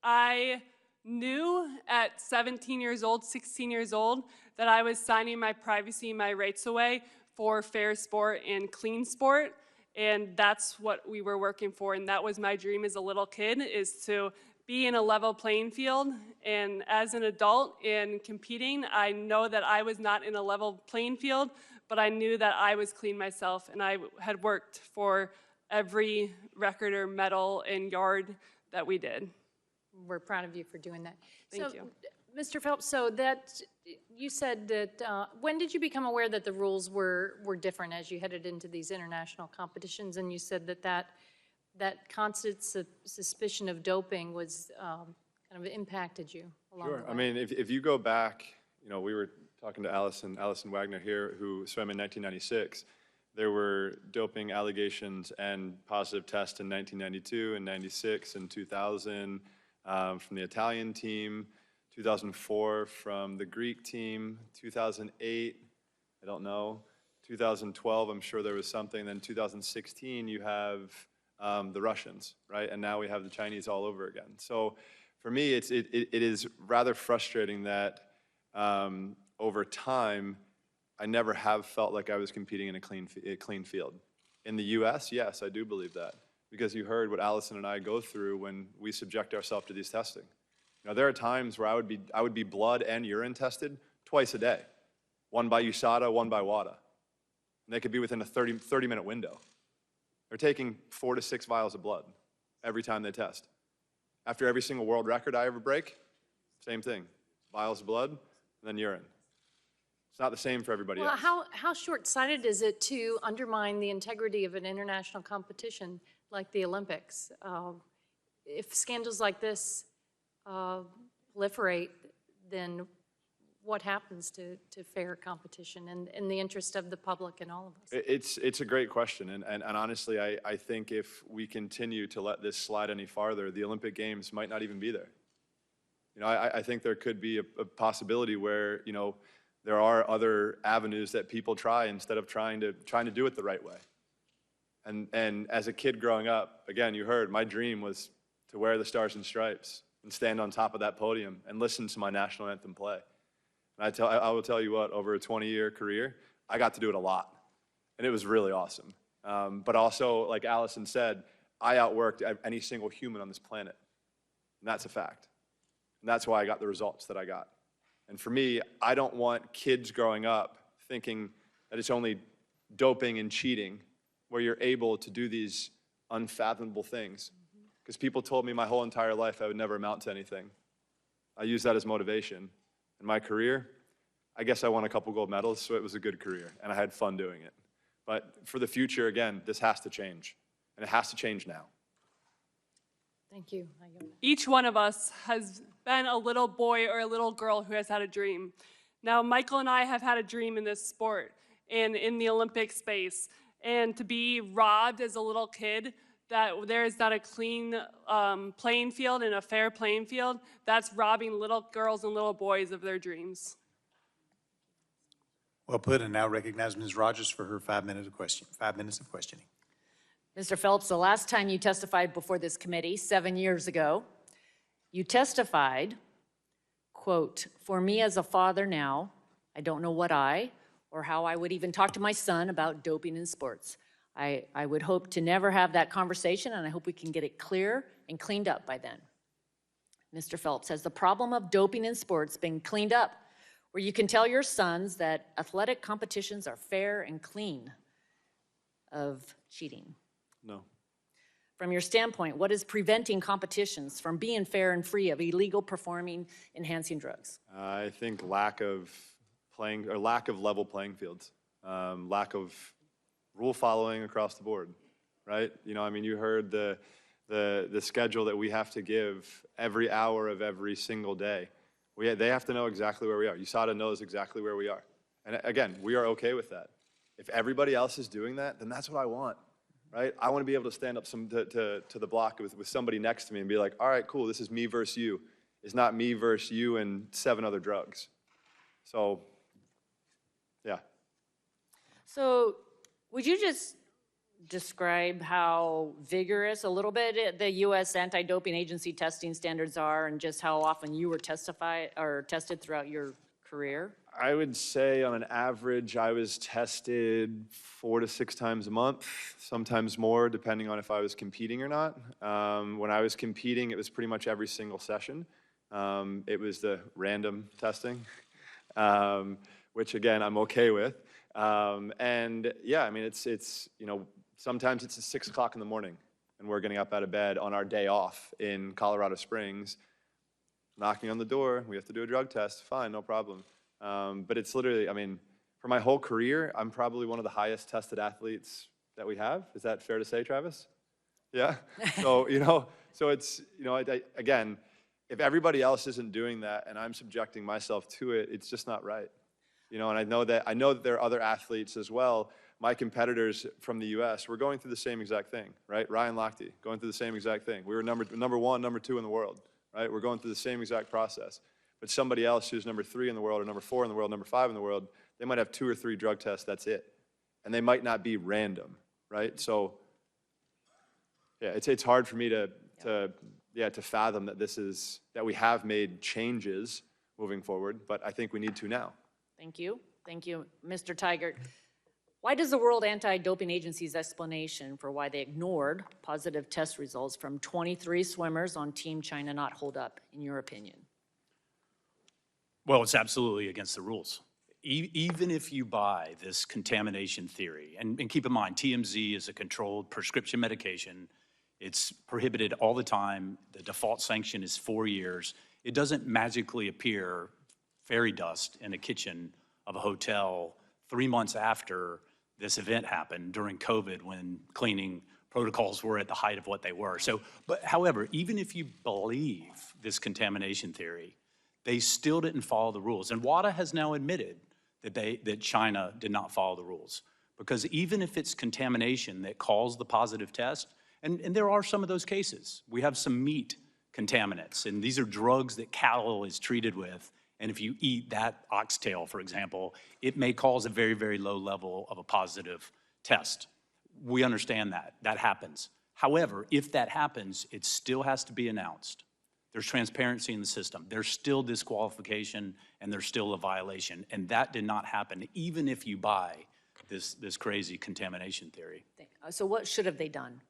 I knew at 17 years old, 16 years old, that I was signing my privacy and my rights away for fair sport and clean sport. And that's what we were working for. And that was my dream as a little kid, is to be in a level playing field. And as an adult in competing, I know that I was not in a level playing field, but I knew that I was clean myself. And I had worked for every record or medal and yard that we did. We're proud of you for doing that. Thank you. Mr. Phelps, so that you said that, when did you become aware that the rules were different as you headed into these international competitions? And you said that constant suspicion of doping was kind of impacted you along the way. Sure. I mean, if you go back, you know, we were talking to Allison Wagner here, who swam in 1996. There were doping allegations and positive tests in 1992 and 96 and 2000 from the Italian team. 2004 from the Greek team, 2008, I don't know, 2012, I'm sure there was something, then 2016 you have the Russians, right? And now we have the Chinese all over again. So for me, it is rather frustrating that over time, I never have felt like I was competing in a clean field. In the US, yes, I do believe that. because you heard what Allison and I go through when we subject ourselves to these testing. You know, there are times where I would be blood and urine tested twice a day, one by USADA, one by WADA. And they could be within a 30-minute window. They're taking 4 to 6 vials of blood every time they test. After every single world record I ever break, same thing, vials of blood and then urine. It's not the same for everybody Well, else. how short-sighted is it to undermine the integrity of an international competition like the Olympics? If scandals like this proliferate, then what happens to fair competition and in the interest of the public and all of us? It's a great question, and honestly, I think if we continue to let this slide any farther, the Olympic Games might not even be there. You know, I think there could be a possibility where, you know, there are other avenues that people try instead of trying to do it the right way. And as a kid growing up, again, you heard, my dream was to wear the Stars and Stripes and stand on top of that podium and listen to my national anthem play. And I will tell you what, over a 20-year career, I got to do it a lot. And it was really awesome. But also, like Allison said, I outworked any single human on this planet. And that's a fact. And that's why I got the results that I got. And for me, I don't want kids growing up thinking that it's only doping and cheating where you're able to do these unfathomable things. Because people told me my whole entire life I would never amount to anything. I use that as motivation. In my career, I guess I won a couple gold medals, so it was a good career, and I had fun doing it. But for the future, again, this has to change, and it has to change now. Thank you. Each one of us has been a little boy or a little girl who has had a dream. Now, Michael and I have had a dream in this sport and in the Olympic space, and to be robbed as a little kid that there is not a clean playing field and a fair playing field, that's robbing little girls and little boys of their dreams. Well put, and now recognize Ms. Rogers for her 5 minutes of questioning. Mr. Phelps, the last time you testified before this committee, 7 years ago, you testified, quote, "For me as a father now, I don't know what or how I would even talk to my son about doping in sports. I would hope to never have that conversation, and I hope we can get it clear and cleaned up by then." Mr. Phelps, has the problem of doping in sports been cleaned up where you can tell your sons that athletic competitions are fair and clean of cheating? No. From your standpoint, what is preventing competitions from being fair and free of illegal performing enhancing drugs? I think lack of level playing fields, lack of rule following across the board, right? You know, I mean, you heard the schedule that we have to give every hour of every single day. They have to know exactly where we are. USADA knows exactly where we are. And again, we are okay with that. If everybody else is doing that, then that's what I want, right? I want to be able to stand up to the block with somebody next to me and be like, all right, cool, this is me versus you. It's not me versus you and 7 other drugs. So, yeah. So would you just describe how vigorous a little bit the U.S. anti-doping agency testing standards are and just how often you were tested throughout your career? I would say on an average, I was tested 4 to 6 times a month, sometimes more, depending on if I was competing or not. When I was competing, it was pretty much every single session. It was the random testing, which again, I'm okay with. And yeah, I mean, it's you know, sometimes it's at 6 o'clock in the morning and we're getting up out of bed on our day off in Colorado Springs, knocking on the door, we have to do a drug test, fine, no problem. But it's literally, I mean, for my whole career, I'm probably one of the highest tested athletes that we have. Is that fair to say, Travis? Yeah? So, you know, so it's, you know, again, if everybody else isn't doing that and I'm subjecting myself to it, it's just not right. You know, and I know that there are other athletes as well. My competitors from the U.S. were going through the same exact thing, right? Ryan Lochte, going through the same exact thing. We were number 1, number 2 in the world, right? We're going through the same exact process. But somebody else who's number 3 in the world or number 4 in the world, number 5 in the world, they might have 2 or 3 drug tests, that's it. And they might not be random, right? So, yeah, it's hard for me to fathom that we have made changes moving forward, but I think we need to now. Thank you. Thank you. Mr. Tigert, Why does the World Anti-Doping Agency's explanation for why they ignored positive test results from 23 swimmers on Team China not hold up, in your opinion? Well, it's absolutely against the rules. Even if you buy this contamination theory, and keep in mind, TMZ is a controlled prescription medication. It's prohibited all the time. The default sanction is 4 years. It doesn't magically appear fairy dust in a kitchen of a hotel 3 months after this event happened during COVID when cleaning protocols were at the height of what they were. However, even if you believe this contamination theory, they still didn't follow the rules. And WADA has now admitted that China did not follow the rules. Because even if it's contamination that caused the positive test, and there are some of those cases. We have some meat contaminants, and these are drugs that cattle is treated with. And if you eat that oxtail, for example, it may cause a very, very low level of a positive test. We understand that. That happens. However, if that happens, it still has to be announced. There's transparency in the system. There's still disqualification, and there's still a violation. And that did not happen, even if you buy this crazy contamination theory. So what should have they done?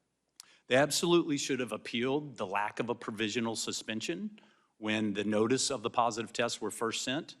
They absolutely should have appealed the lack of a provisional suspension when the notice of the positive tests were first sent.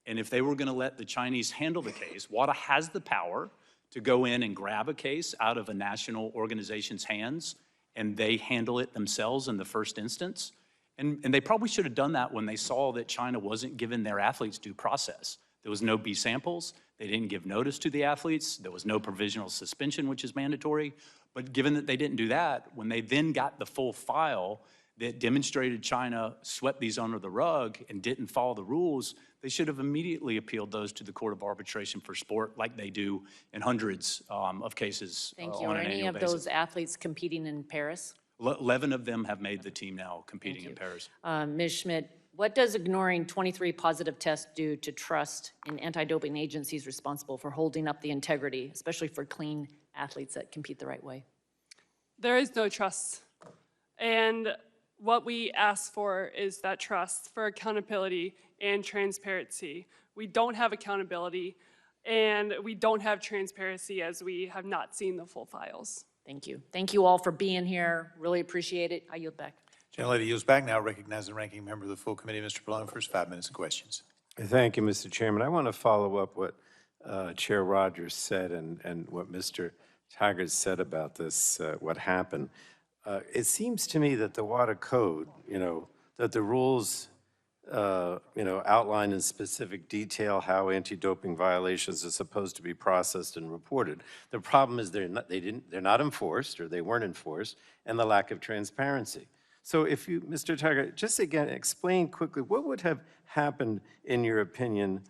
And if they were going to let the Chinese handle the case, WADA has the power to go in and grab a case out of a national organization's hands, and they handle it themselves in the first instance. And they probably should have done that when they saw that China wasn't giving their athletes due process. There was no B samples. They didn't give notice to the athletes. There was no provisional suspension, which is mandatory. But given that they didn't do that, when they then got the full file that demonstrated China swept these under the rug and didn't follow the rules, they should have immediately appealed those to the Court of Arbitration for Sport, like they do in hundreds of cases Thank you. on Are an any annual of basis. those athletes competing in Paris? 11 of them have made the team now, competing in you. Paris. Ms. Schmidt, what does ignoring 23 positive tests do to trust in anti-doping agencies responsible for holding up the integrity, especially for clean athletes that compete the right way? There is no trust. And what we ask for is that trust for accountability and transparency. We don't have accountability, and we don't have transparency as we have not seen the full files. Thank you. Thank you all for being here. Really appreciate it. I yield back. Gentlelady yields back. Now recognize the ranking member of the full committee, Mr. Pallone, for his 5 minutes of questions. Thank you, Mr. Chairman. I want to follow up what Chair Rogers said and what Mr. Taggart said about this, what happened. It seems to me that the WADA code, that the rules, outline in specific detail how anti-doping violations are supposed to be processed and reported. The problem is they're not enforced, or they weren't enforced, and the lack of transparency. So if you, Mr. Taggart, just again, explain quickly, what would have happened in your opinion,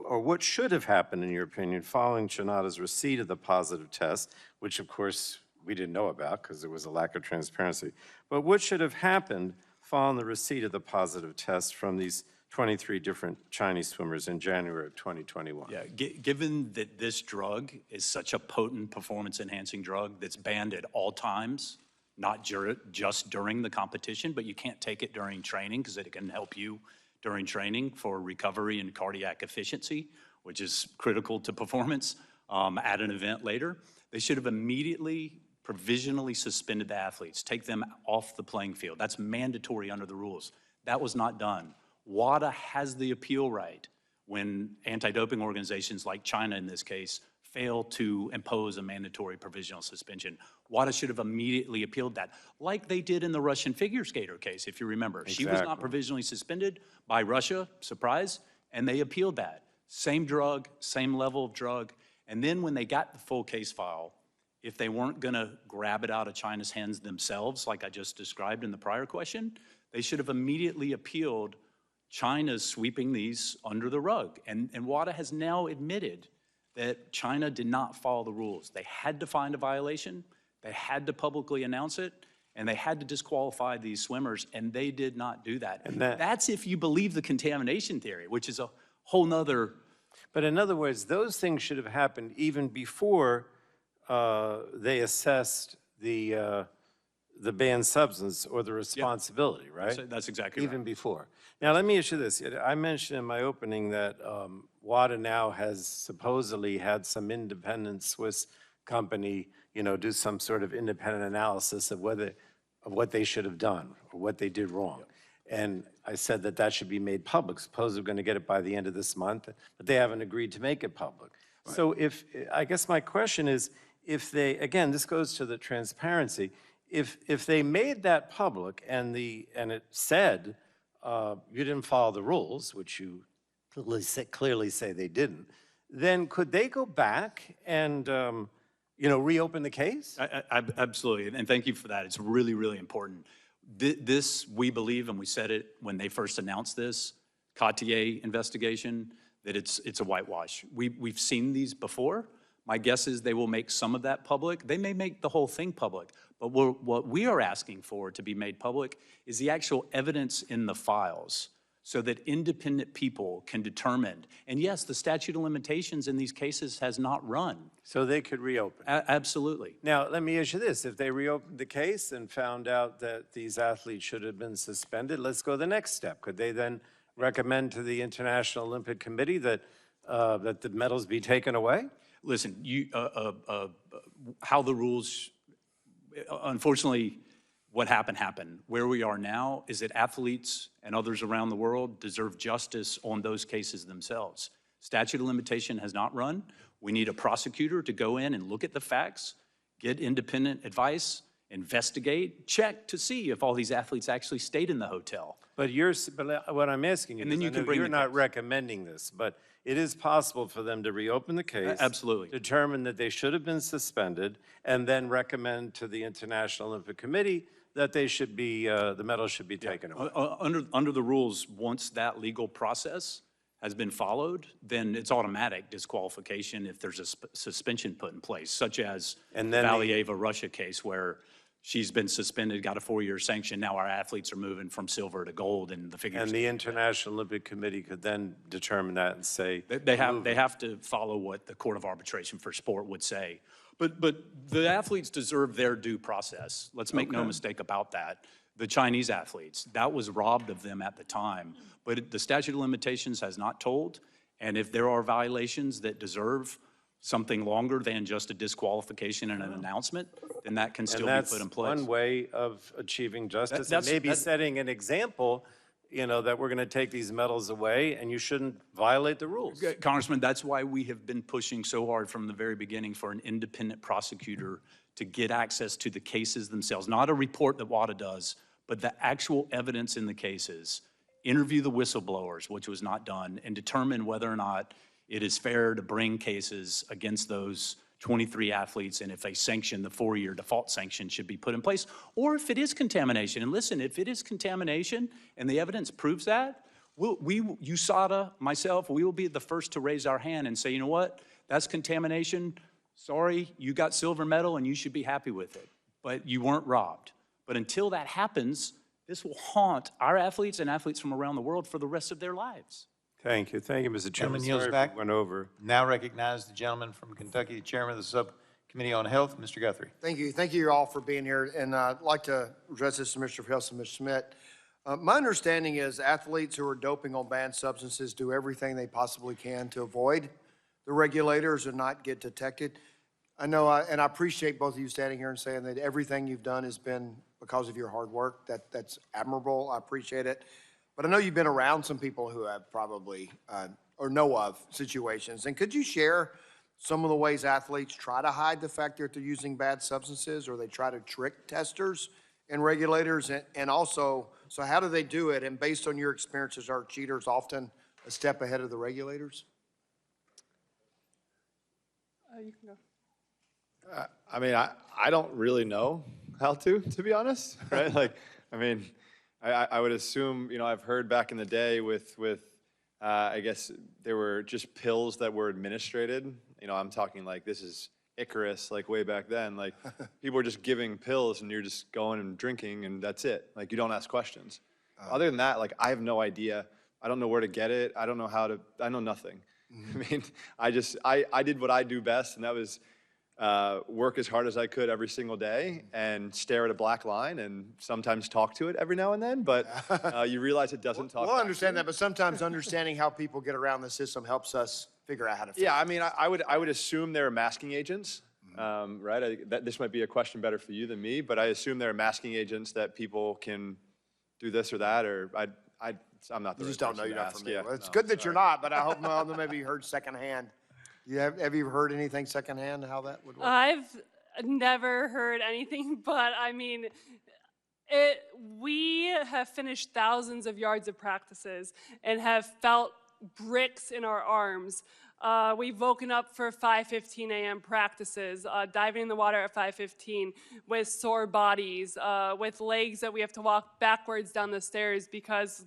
or what should have happened in your opinion, following Shanada's receipt of the positive test, which of course we didn't know about because there was a lack of transparency. But what should have happened following the receipt of the positive test from these 23 different Chinese swimmers in January of 2021? Yeah, given that this drug is such a potent performance-enhancing drug that's banned at all times, not just during the competition, but you can't take it during training because it can help you during training for recovery and cardiac efficiency, which is critical to performance at an event later. They should have immediately provisionally suspended the athletes, take them off the playing field. That's mandatory under the rules. That was not done. WADA has the appeal right when anti-doping organizations like China in this case fail to impose a mandatory provisional suspension. WADA should have immediately appealed that, like they did in the Russian figure skater case, if you remember. Exactly. She was not provisionally suspended by Russia, surprise, and they appealed that. Same drug, same level of drug, and then when they got the full case file, if they weren't gonna grab it out of China's hands themselves, like I just described in the prior question, they should have immediately appealed China's sweeping these under the rug. And WADA has now admitted that China did not follow the rules. They had to find a violation, they had to publicly announce it, and they had to disqualify these swimmers, and they did not do that. And that's if you believe the contamination theory, which is a whole nother. But in other words, those things should have happened even before they assessed the the banned substance or the responsibility, right? That's exactly right. Even before. Now, let me ask you this. I mentioned in my opening that WADA now has supposedly had some independent Swiss company, do some sort of independent analysis of what they should have done or what they did wrong. And I said that that should be made public. Suppose we're going to get it by the end of this month, but they haven't agreed to make it public. So I guess my question is, if they, again, this goes to the transparency, if they made that public and it said you didn't follow the rules, which you clearly say they didn't, then could they go back and reopen the case? Absolutely, and thank you for that. It's really, really important. This, we believe, and we said it when they first announced this Cartier investigation, that it's a whitewash. We've seen these before. My guess is they will make some of that public. They may make the whole thing public. But what we are asking for to be made public is the actual evidence in the files so that independent people can determine. And yes, the statute of limitations in these cases has not run. So they could reopen. Absolutely. Now, let me ask you this. If they reopened the case and found out that these athletes should have been suspended, let's go the next step. Could they then recommend to the International Olympic Committee that the medals be taken away? Listen, how the rules, unfortunately, what happened. Where we are now is that athletes and others around the world deserve justice on those cases themselves. Statute of limitation has not run. We need a prosecutor to go in and look at the facts, get independent advice, investigate, check to see if all these athletes actually stayed in the hotel. But what I'm asking you, And then is, you I can know bring you're the not case. recommending this, but it is possible for them to reopen the case. Absolutely. Determine that they should have been suspended, and then recommend to the International Olympic Committee that they should be, the medals should be taken away. Under the rules, once that legal process has been followed, then it's automatic disqualification if there's a suspension put in place, such as the And then Valieva Russia case where she's been suspended, got a 4-year sanction. Now our athletes are moving from silver to gold in the figure And skating. the International Olympic Committee could then determine that and say, They have to follow what the Court of Arbitration for Sport would say. But the athletes deserve their due process. Let's make no mistake about that. The Chinese athletes, that was robbed of them at the time. But the statute of limitations has not told. And if there are violations that deserve something longer than just a disqualification and an announcement, then that can still be put in place. one way of achieving justice, and That's- maybe that's- setting an example, that we're going to take these medals away, and you shouldn't violate the rules. Congressman, that's why we have been pushing so hard from the very beginning for an independent prosecutor to get access to the cases themselves, not a report that WADA does, but the actual evidence in the cases, interview the whistleblowers, which was not done, and determine whether or not it is fair to bring cases against those 23 athletes, and if a sanction, the 4-year default sanction, should be put in place, or if it is contamination. And listen, if it is contamination and the evidence proves that, USADA, myself, we will be the first to raise our hand and say, you know what, that's contamination. Sorry, you got silver medal and you should be happy with it, but you weren't robbed. But until that happens, this will haunt our athletes and athletes from around the world for the rest of their lives. Thank you, Mr. Chairman. Gentleman yields Sorry if back. we went over. Now recognize the gentleman from Kentucky, the chairman of the Subcommittee on Health, Mr. Guthrie. Thank you. Thank you all for being here. And I'd like to address this to Mr. Phelps and Mr. Schmidt. My understanding is athletes who are doping on banned substances do everything they possibly can to avoid the regulators and not get detected. I know, and I appreciate both of you standing here and saying that everything you've done has been because of your hard work. That's admirable. I appreciate it. But I know you've been around some people who have probably, or know of situations. And could you share some of the ways athletes try to hide the fact that they're using bad substances, or they try to trick testers and regulators? And also, so how do they do it? And based on your experiences, are cheaters often a step ahead of the regulators? You can go. I mean, I don't really know how to be honest, right? Like, I mean, I would assume, I've heard back in the day with I guess there were just pills that were administered. I'm talking like this is Icarus, like way back then. Like people were just giving pills and you're just going and drinking and that's it. Like you don't ask questions. Other than that, like I have no idea. I don't know where to get it. I don't know how to, I know nothing. I mean, I did what I do best, and that was work as hard as I could every single day and stare at a black line and sometimes talk to it every now and then, but you realize it doesn't talk We'll back understand to you. that, but sometimes understanding how people get around the system helps us figure out how to fix it. Yeah, I mean, I would assume they're masking agents, right? This might be a question better for you than me, but I assume they're masking agents that people can do this or that, or I'm not the You just right don't know, person you're to not ask. familiar. Yeah, Well, it's no, good that you're sorry. not, but I hope maybe you heard secondhand. Have you heard anything secondhand, how that would work? I've never heard anything, but I mean, we have finished thousands of yards of practices and have felt bricks in our arms. We've woken up for 5:15 a.m. practices, diving in the water at 5:15 with sore bodies, with legs that we have to walk backwards down the stairs because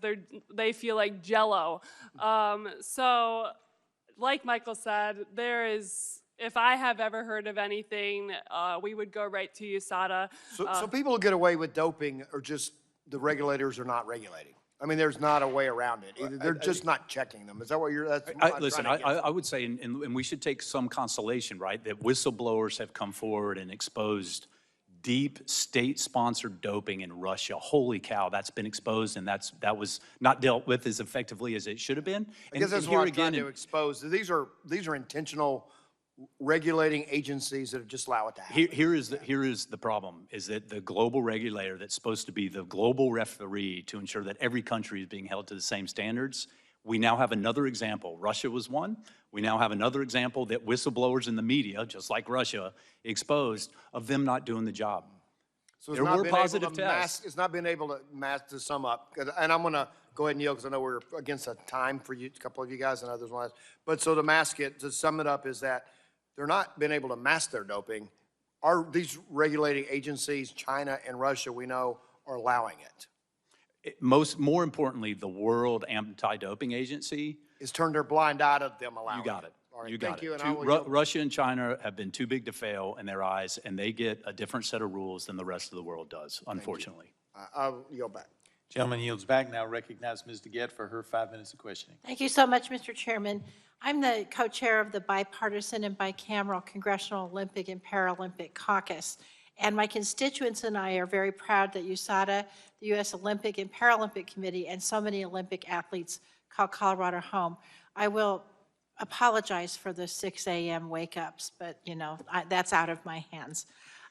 they feel like jello. So, like Michael said, if I have ever heard of anything, we would go right to USADA. So people who get away with doping are just, the regulators are not regulating. I mean, there's not a way around it. Either they're just not checking them. Is that what that's what I'm Listen, trying to get to? I would say, and we should take some consolation, right, that whistleblowers have come forward and exposed deep state-sponsored doping in Russia. Holy cow, that's been exposed, and that was not dealt with as effectively as it should have been. I guess that's what I'm trying to expose. These are intentional regulating agencies that just allow it to happen. Here is the problem, is that the global regulator that's supposed to be the global referee to ensure that every country is being held to the same standards, we now have another example. Russia was one. We now have another example that whistleblowers in the media, just like Russia, exposed of them not doing the job. So it's There not were been able positive to tests. It's not been able to sum up, and I'm gonna go ahead and yield because I know we're against the time for you, a couple of you guys and others want to. But so to sum it up is that they're not been able to mask their doping. Are these regulating agencies, China and Russia, we know, are allowing it? More importantly, the World Anti-Doping Agency, It's turned their blind eye to them allowing it. you got it. All right, You got thank you, it. and I will yield. Russia and China have been too big to fail in their eyes, and they get a different set of rules than the rest of the world does, unfortunately. I'll yield back. Gentleman yields back. Now recognize Ms. DeGette for her 5 minutes of questioning. Thank you so much, Mr. Chairman. I'm the co-chair of the bipartisan and bicameral Congressional Olympic and Paralympic Caucus. And my constituents and I are very proud that USADA, the U.S. Olympic and Paralympic Committee, and so many Olympic athletes call Colorado home. I will apologize for the 6 a.m. wake-ups, but, you know, that's out of my hands.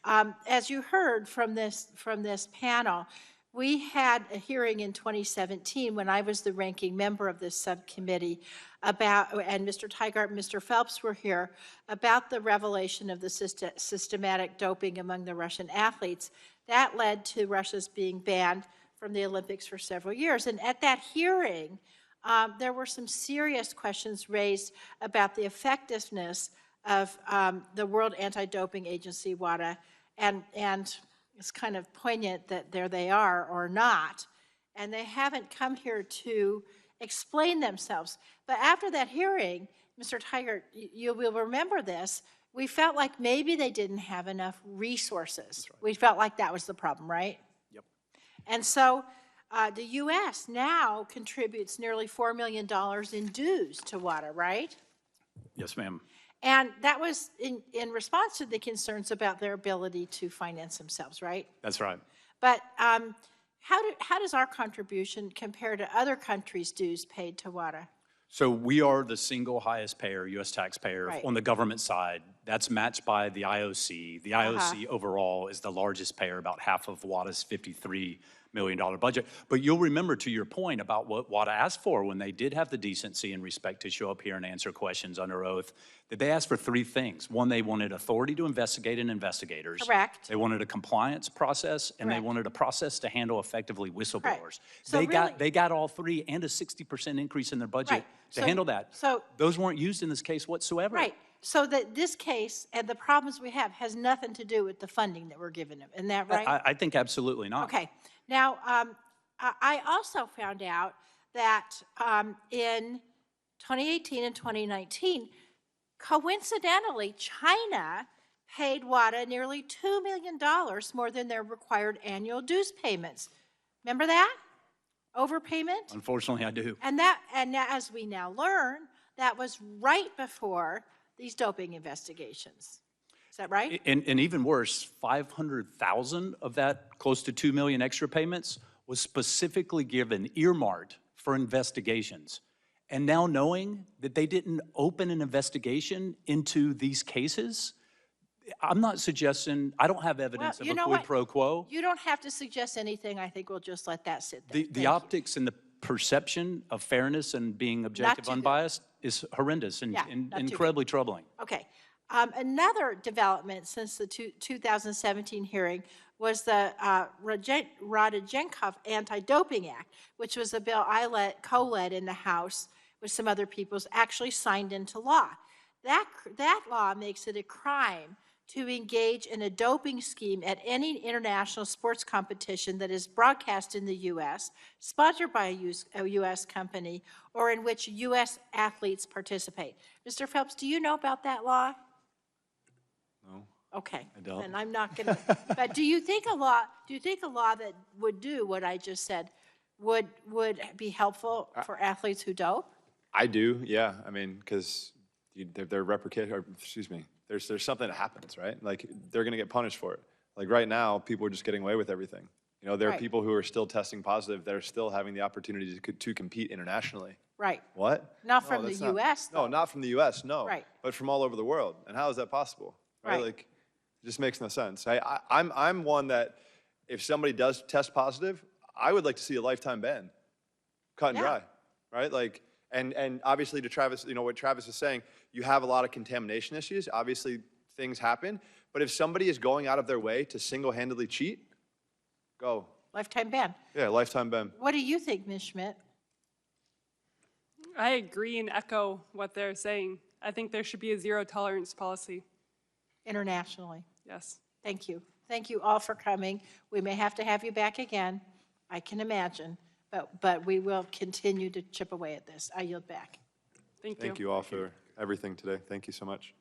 As you heard from this panel, we had a hearing in 2017 when I was the ranking member of this subcommittee about, and Mr. Tygart and Mr. Phelps were here, about the revelation of the systematic doping among the Russian athletes. That led to Russia's being banned from the Olympics for several years. And at that hearing, there were some serious questions raised about the effectiveness of the World Anti-Doping Agency, WADA, and it's kind of poignant that there they are or not, and they haven't come here to explain themselves. But after that hearing, Mr. Tygart, you will remember this, we felt like maybe they didn't have enough resources. Right. We felt like that was the problem, right? Yep. And so the U.S. now contributes nearly $4 million in dues to WADA, right? Yes, ma'am. And that was in response to the concerns about their ability to finance themselves, right? That's right. But how does our contribution compare to other countries' dues paid to WADA? So we are the single highest payer, U.S. taxpayer, Right. on the government side. That's matched by the IOC. The IOC overall is the largest payer, about half of WADA's $53 million budget. But you'll remember, to your point about what WADA asked for when they did have the decency and respect to show up here and answer questions under oath, that they asked for three things. One, they wanted authority to investigate and investigators. Correct. They wanted a compliance process, and they Correct. wanted a process to handle effectively whistleblowers. So They got all three, and a 60% increase in their budget Right. to So- handle that. so- Those weren't used in this case whatsoever. Right. So that this case and the problems we have has nothing to do with the funding that we're giving them. Isn't that right? I think absolutely not. Okay. Now, I also found out that in 2018 and 2019, coincidentally, China paid WADA nearly $2 million more than their required annual dues payments. Remember that? Overpayment? Unfortunately, I do. And now, as we now learn, that was right before these doping investigations. Is that right? And even worse, 500,000 of that, close to 2 million extra payments, was specifically given, earmarked for investigations. And now knowing that they didn't open an investigation into these cases, I'm not suggesting, I don't have evidence Well, of you a know quid what? pro quo. You don't have to suggest anything. I think we'll just let that sit there. The Thank you. optics and the perception of fairness and being objective, too good. unbiased is horrendous and Yeah, and not too good. incredibly troubling. Okay. Another development since the 2017 hearing was the Rodichenkov Anti-Doping Act, which was a bill I co-led in the House with some other people, actually signed into law. That law makes it a crime to engage in a doping scheme at any international sports competition that is broadcast in the U.S., sponsored by a U.S. company, or in which U.S. athletes participate. Mr. Phelps, do you know about that law? No. Okay. I don't. And I'm not going to, but do you think a law that would do what I just said would be helpful for athletes who dope? I do, yeah. I mean, because they're replicated, or excuse me, there's something that happens, right? Like, they're going to get punished for it. Like, right now, people are just getting away with everything. You know, there are Right. people who are still testing positive that are still having the opportunity to compete internationally. Right. What? Not No, from the that's not- US, No, though. not from the U.S., no. Right. But from all over the world. And how is that possible? Right. Like, it just makes no sense. I'm one that if somebody does test positive, I would like to see a lifetime ban. Cut and Yeah. dry, right? Like, and obviously to Travis, you know, what Travis is saying, you have a lot of contamination issues. Obviously, things happen. But if somebody is going out of their way to single-handedly cheat, go. Lifetime ban. Yeah, lifetime ban. What do you think, Ms. Schmidt? I agree and echo what they're saying. I think there should be a zero tolerance policy. Internationally. Yes. Thank you. Thank you all for coming. We may have to have you back again, I can imagine, but we will continue to chip away at this. I yield back. Thank you. Thank you all for everything today. Thank you so much.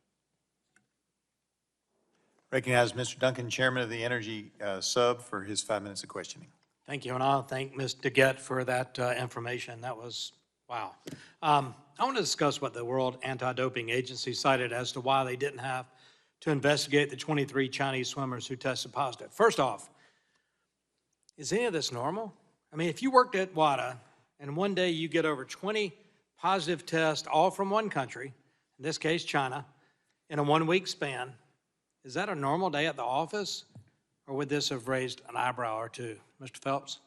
Recognize Mr. Duncan, Chairman of the Energy Sub, for his 5 minutes of questioning. Thank you, and I'll thank Ms. DeGette for that information. That was, wow. I want to discuss what the World Anti-Doping Agency cited as to why they didn't have to investigate the 23 Chinese swimmers who tested positive. First off, is any of this normal? I mean, if you worked at WADA and one day you get over 20 positive tests, all from one country, in this case China, in a 1 week span, is that a normal day at the office, or would this have raised an eyebrow or two? Mr. Phelps?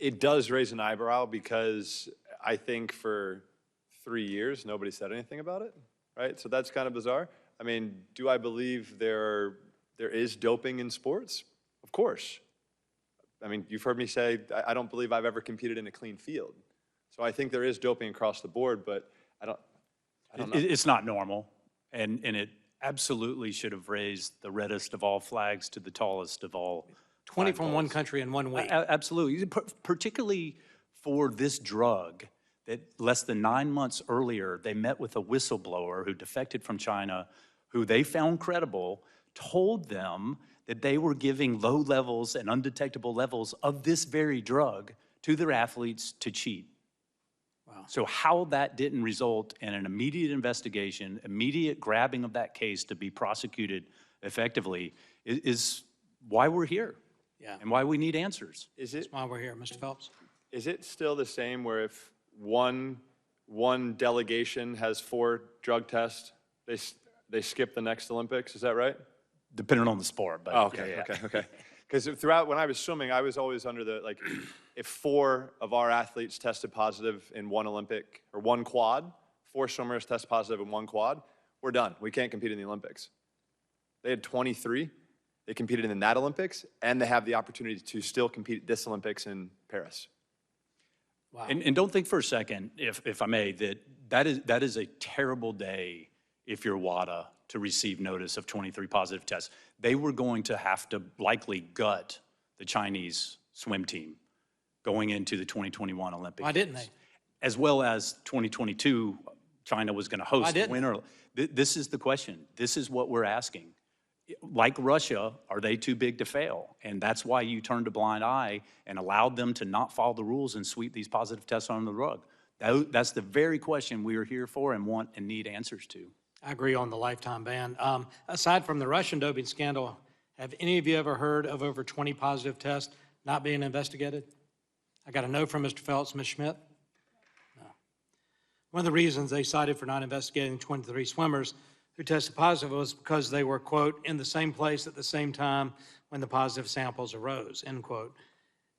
It does raise an eyebrow because I think for 3 years, nobody said anything about it, right? So that's kind of bizarre. I mean, do I believe there is doping in sports? Of course. I mean, you've heard me say, I don't believe I've ever competed in a clean field. So I think there is doping across the board, but I don't know. It's not normal, and it absolutely should have raised the reddest of all flags to the tallest of all 20 from one country in 1 week. Absolutely, particularly for this drug that less than 9 months earlier, they met with a whistleblower who defected from China, who they found credible, told them that they were giving low levels and undetectable levels of this very drug to their athletes to cheat. Wow. So how that didn't result in an immediate investigation, immediate grabbing of that case to be prosecuted effectively is why we're here. Yeah. And why we need answers. That's why we're here, Mr. Phelps. Is it still the same where if one delegation has 4 drug tests, they skip the next Olympics? Is that right? Depending on the sport, but Oh, okay, yeah, yeah. okay. Because throughout, when I was swimming, I was always under the, like, if 4 of our athletes tested positive in one Olympic, or one quad, 4 swimmers test positive in one quad, we're done. We can't compete in the Olympics. They had 23. They competed in that Olympics, and they have the opportunity to still compete at this Olympics in Paris. Wow. And don't think for a second, if I may, that is a terrible day if you're WADA to receive notice of 23 positive tests. They were going to have to likely gut the Chinese swim team going into the 2021 Olympics. Why didn't they? As well as 2022, China was going to host the winter. This is the question. This is what we're asking. Like Russia, are they too big to fail? And that's why you turned a blind eye and allowed them to not follow the rules and sweep these positive tests under the rug. That's the very question we are here for and want and need answers to. I agree on the lifetime ban. Aside from the Russian doping scandal, have any of you ever heard of over 20 positive tests not being investigated? I got a no from Mr. Phelps. Ms. Schmidt? No. One of the reasons they cited for not investigating 23 swimmers who tested positive was because they were, quote, in the same place at the same time when the positive samples arose, end quote.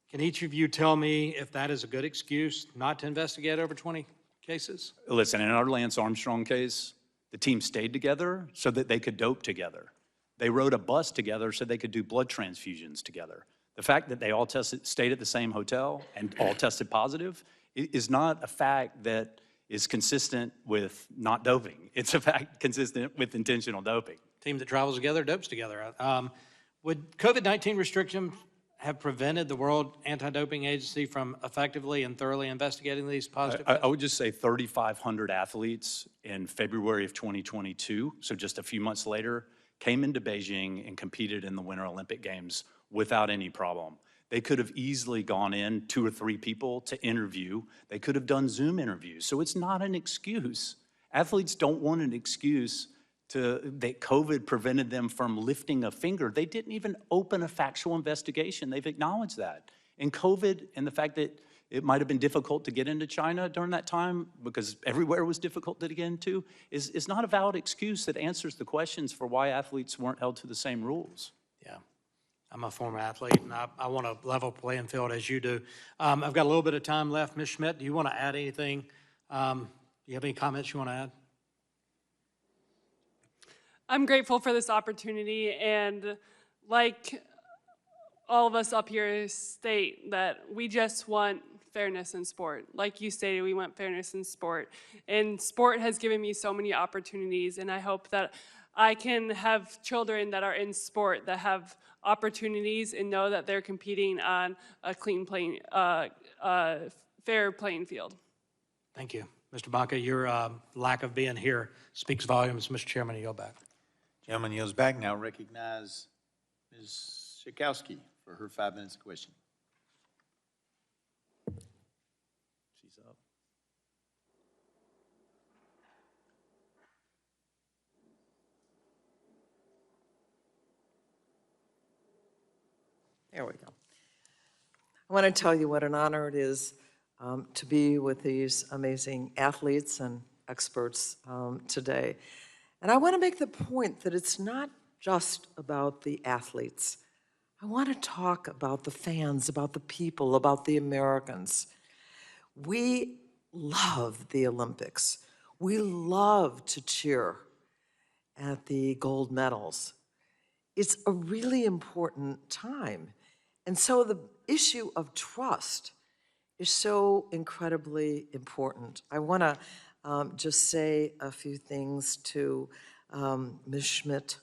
Can each of you tell me if that is a good excuse not to investigate over 20 cases? Listen, in our Lance Armstrong case, the team stayed together so that they could dope together. They rode a bus together so they could do blood transfusions together. The fact that they all stayed at the same hotel and all tested positive is not a fact that is consistent with not doping. It's a fact consistent with intentional doping. Team that travels together, dopes together. Would COVID-19 restrictions have prevented the World Anti-Doping Agency from effectively and thoroughly investigating these positive tests? I would just say 3,500 athletes in February of 2022, so just a few months later, came into Beijing and competed in the Winter Olympic Games without any problem. They could have easily gone in 2 or 3 people to interview. They could have done Zoom interviews. So it's not an excuse. Athletes don't want an excuse that COVID prevented them from lifting a finger. They didn't even open a factual investigation. They've acknowledged that. And COVID and the fact that it might have been difficult to get into China during that time because everywhere was difficult to get into is not a valid excuse that answers the questions for why athletes weren't held to the same rules. Yeah. I'm a former athlete, and I want a level playing field as you do. I've got a little bit of time left. Ms. Schmidt, do you want to add anything? Do you have any comments you want to add? I'm grateful for this opportunity, and like all of us up here state that we just want fairness in sport. Like you stated, we want fairness in sport. And sport has given me so many opportunities, and I hope that I can have children that are in sport that have opportunities and know that they're competing on a fair playing field. Thank you. Mr. Baca, your lack of being here speaks volumes. Mr. Chairman, I yield back. Gentleman yields back. Now recognize Ms. Schakowsky for her 5 minutes of question. She's up. There we go. I want to tell you what an honor it is to be with these amazing athletes and experts today. And I want to make the point that it's not just about the athletes. I want to talk about the fans, about the people, about the Americans. We love the Olympics. We love to cheer at the gold medals. It's a really important time. And so the issue of trust is so incredibly important. I want to just say a few things to Ms. Schmidt.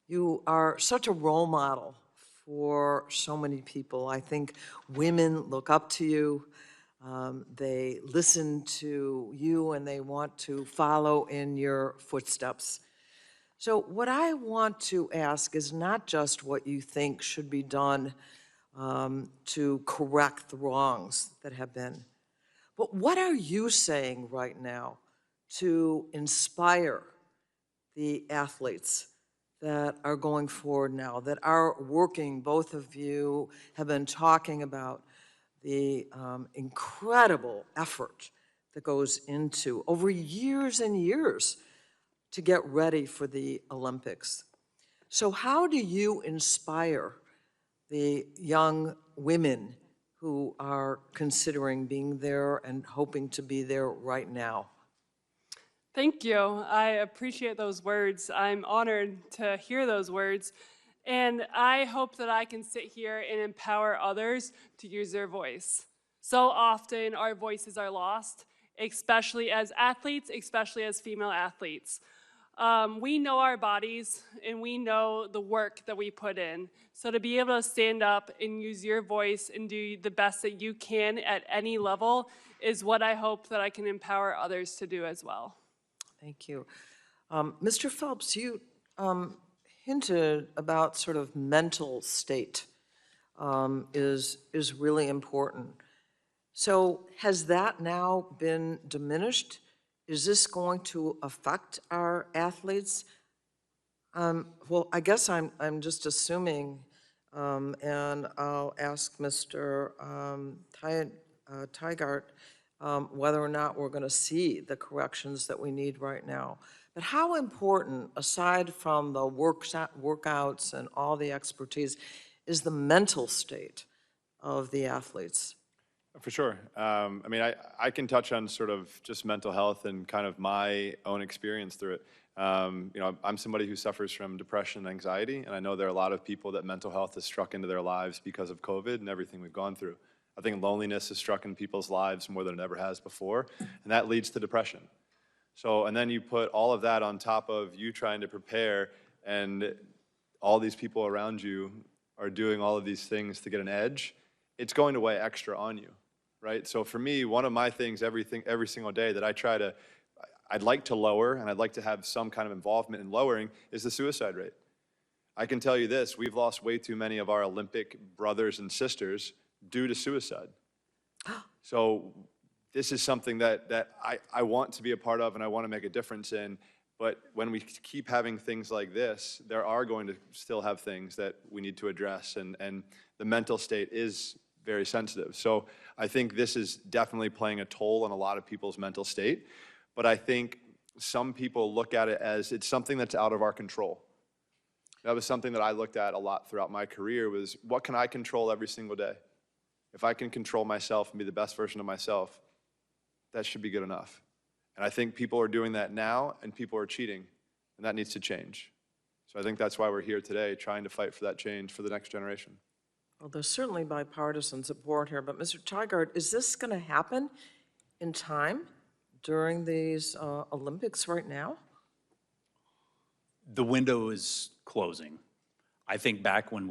You are such a role model for so many people. I think women look up to you. They listen to you and they want to follow in your footsteps. So what I want to ask is not just what you think should be done to correct the wrongs that have been, but what are you saying right now to inspire the athletes that are going forward now, that are working? Both of you have been talking about the incredible effort that goes into over years and years to get ready for the Olympics. So how do you inspire the young women who are considering being there and hoping to be there right now? Thank you. I appreciate those words. I'm honored to hear those words. And I hope that I can sit here and empower others to use their voice. So often our voices are lost, especially as athletes, especially as female athletes. We know our bodies and we know the work that we put in. So to be able to stand up and use your voice and do the best that you can at any level is what I hope that I can empower others to do as well. Thank you. Mr. Phelps, you hinted about sort of mental state is really important. So has that now been diminished? is this going to affect our athletes? Well, I guess I'm just assuming, and I'll ask Mr. Tygart whether or not we're going to see the corrections that we need right now. But how important, aside from the workouts and all the expertise, is the mental state of the athletes? For sure. I mean, I can touch on sort of just mental health and kind of my own experience through it. You know, I'm somebody who suffers from depression and anxiety, and I know there are a lot of people that mental health has struck into their lives because of COVID and everything we've gone through. I think loneliness has struck in people's lives more than it ever has before, and that leads to depression. So, and then you put all of that on top of you trying to prepare, and all these people around you are doing all of these things to get an edge. It's going to weigh extra on you, right? So for me, one of my things every single day that I'd like to lower, and I'd like to have some kind of involvement in lowering, is the suicide rate. I can tell you this, we've lost way too many of our Olympic brothers and sisters due to suicide. So this is something that I want to be a part of and I want to make a difference in, but when we keep having things like this, there are going to still have things that we need to address, and the mental state is very sensitive. So I think this is definitely playing a toll on a lot of people's mental state, but I think some people look at it as it's something that's out of our control. That was something that I looked at a lot throughout my career, was what can I control every single day? If I can control myself and be the best version of myself, that should be good enough. And I think people are doing that now, and people are cheating, and that needs to change. So I think that's why we're here today, trying to fight for that change for the next generation. Well, there's certainly bipartisan support here, but Mr. Tygart, is this going to happen in time during these Olympics right now? The window is closing. I think back when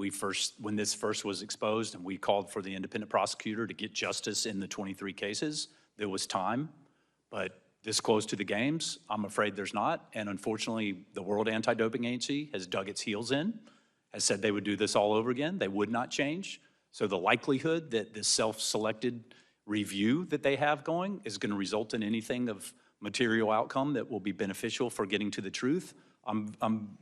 this first was exposed and we called for the independent prosecutor to get justice in the 23 cases, there was time, but this close to the games, I'm afraid there's not. And unfortunately, the World Anti-Doping Agency has dug its heels in, has said they would do this all over again. They would not change. So the likelihood that this self-selected review that they have going is going to result in anything of material outcome that will be beneficial for getting to the truth, I'm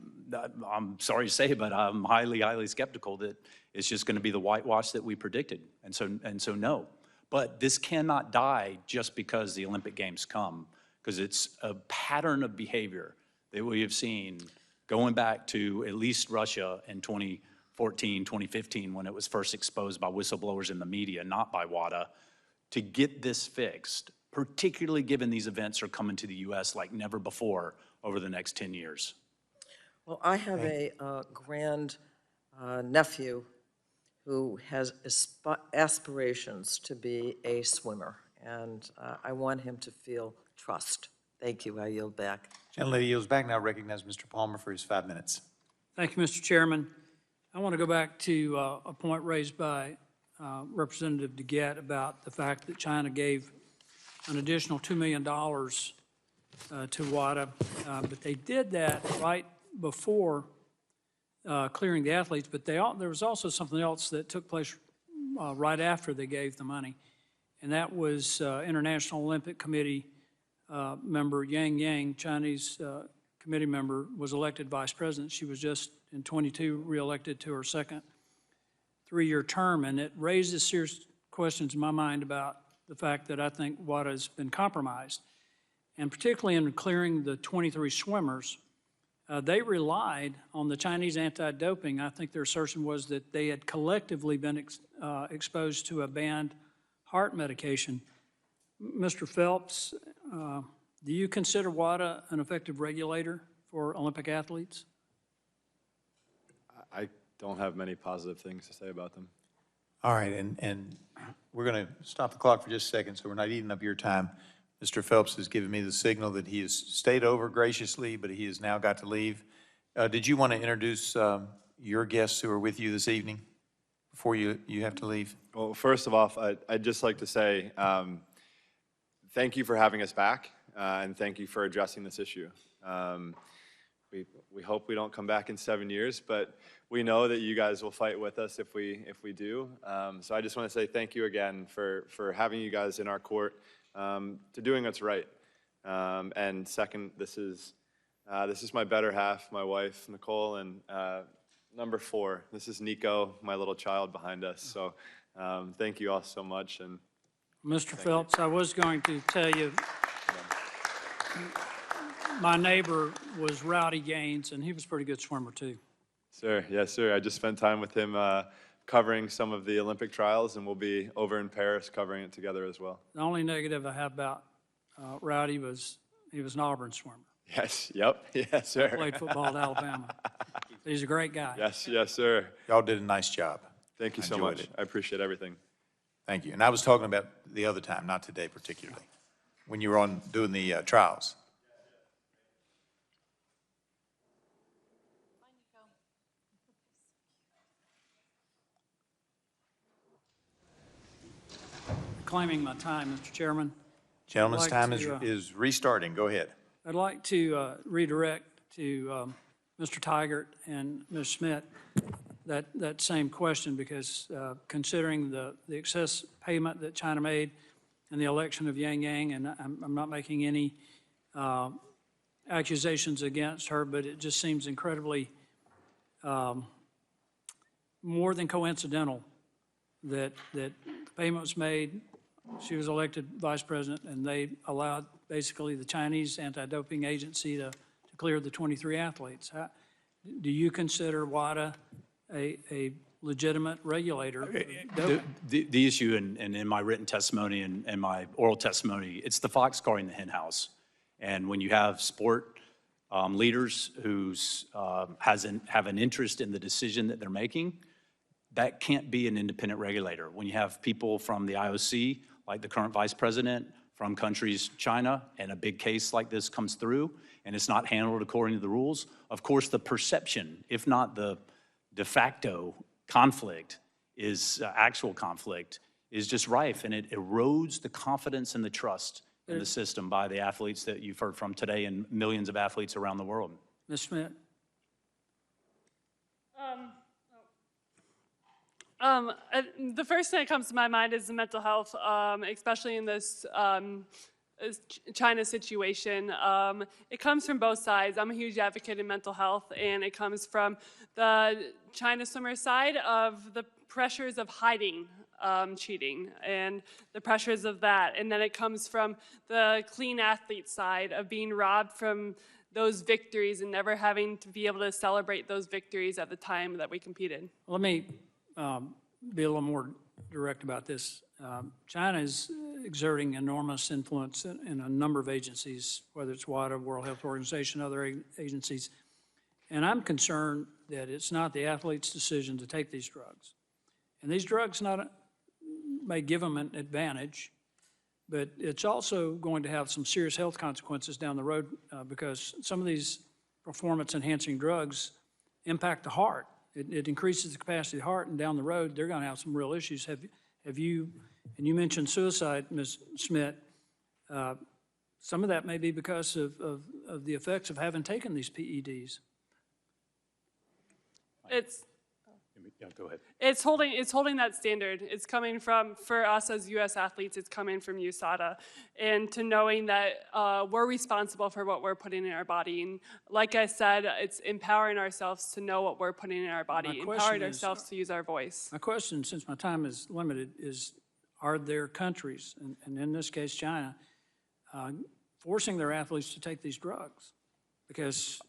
sorry to say, but I'm highly, highly skeptical that it's just going to be the whitewash that we predicted. And so no. But this cannot die just because the Olympic Games come, because it's a pattern of behavior that we have seen going back to at least Russia in 2014, 2015, when it was first exposed by whistleblowers in the media, not by WADA, to get this fixed, particularly given these events are coming to the U.S. like never before over the next 10 years. Well, I have a grand nephew who has aspirations to be a swimmer, and I want him to feel trust. Thank you. I yield back. Gentlelady yields back. Now recognize Mr. Palmer for his 5 minutes. Thank you, Mr. Chairman. I want to go back to a point raised by Representative DeGette about the fact that China gave an additional $2 million to WADA, but they did that right before clearing the athletes, but there was also something else that took place right after they gave the money, and that was International Olympic Committee member Yang Yang, Chinese committee member, was elected vice president. She was just in 22 reelected to her second three-year term, and it raises serious questions in my mind about the fact that I think WADA has been compromised, and particularly in clearing the 23 swimmers. They relied on the Chinese anti-doping. I think their assertion was that they had collectively been exposed to a banned heart medication. Mr. Phelps, do you consider WADA an effective regulator for Olympic athletes? I don't have many positive things to say about them. All right, and we're going to stop the clock for just a second, so we're not eating up your time. Mr. Phelps has given me the signal that he has stayed over graciously, but he has now got to leave. Did you want to introduce your guests who are with you this evening before you have to leave? Well, first of all, I'd just like to say thank you for having us back, and thank you for addressing this issue. We hope we don't come back in 7 years, but we know that you guys will fight with us if we do. So I just want to say thank you again for having you guys in our court, to doing what's right. And second, this is my better half, my wife, Nicole, and number 4, this is Nico, my little child behind us. So thank you all so much. And Mr. Phelps, I was going to tell you, my neighbor was Rowdy Gaines, and he was a pretty good swimmer, too. sir, yes, sir. I just spent time with him covering some of the Olympic trials, and we'll be over in Paris covering it together as well. The only negative I have about Rowdy was he was an Auburn swimmer. Yes, yep, yes, sir. Played football at Alabama. He's a great guy. Yes, yes, sir. Y'all did a nice job. Thank you so enjoyed much. it. I appreciate everything. Thank you. And I was talking about the other time, not today particularly, when you were on doing the trials. Claiming my time, Mr. Chairman. Gentleman's I'd like time to, is restarting. Go ahead. I'd like to redirect to Mr. Tigert and Ms. Schmidt that same question, because considering the excess payment that China made in the election of Yang Yang, and I'm not making any accusations against her, but it just seems incredibly more than coincidental that the payment was made, she was elected vice president, and they allowed basically the Chinese anti-doping agency to clear the 23 athletes. Do you consider WADA a legitimate regulator? The issue, and in my written testimony and my oral testimony, it's the fox guarding the hen house. And when you have sport leaders who have an interest in the decision that they're making, that can't be an independent regulator. When you have people from the IOC, like the current vice president, from countries, China, and a big case like this comes through, and it's not handled according to the rules, of course, the perception, if not the de facto conflict, is actual conflict, is just rife, and it erodes the confidence and the trust in the system by the athletes that you've heard from today and millions of athletes around the world. Ms. Schmidt? The first thing that comes to my mind is the mental health, especially in this China situation. It comes from both sides. I'm a huge advocate in mental health, and it comes from the China swimmer side of the pressures of hiding cheating and the pressures of that. And then it comes from the clean athlete side of being robbed from those victories and never having to be able to celebrate those victories at the time that we competed. Let me be a little more direct about this. China is exerting enormous influence in a number of agencies, whether it's WADA, World Health Organization, other agencies. And I'm concerned that it's not the athlete's decision to take these drugs. And these drugs may give them an advantage, but it's also going to have some serious health consequences down the road because some of these performance-enhancing drugs impact the heart. It increases the capacity of the heart, and down the road, they're going to have some real issues. Have you, and you mentioned suicide, Ms. Schmidt, some of that may be because of the effects of having taken these PEDs. Yeah, go ahead. It's holding that standard. It's coming from, for us as U.S. athletes, it's coming from USADA, and to knowing that we're responsible for what we're putting in our body. And like I said, it's empowering ourselves to know what we're putting in our body, empowering ourselves to use our voice. My question, since my time is limited, is are there countries, and in this case China, forcing their athletes to take these drugs? Because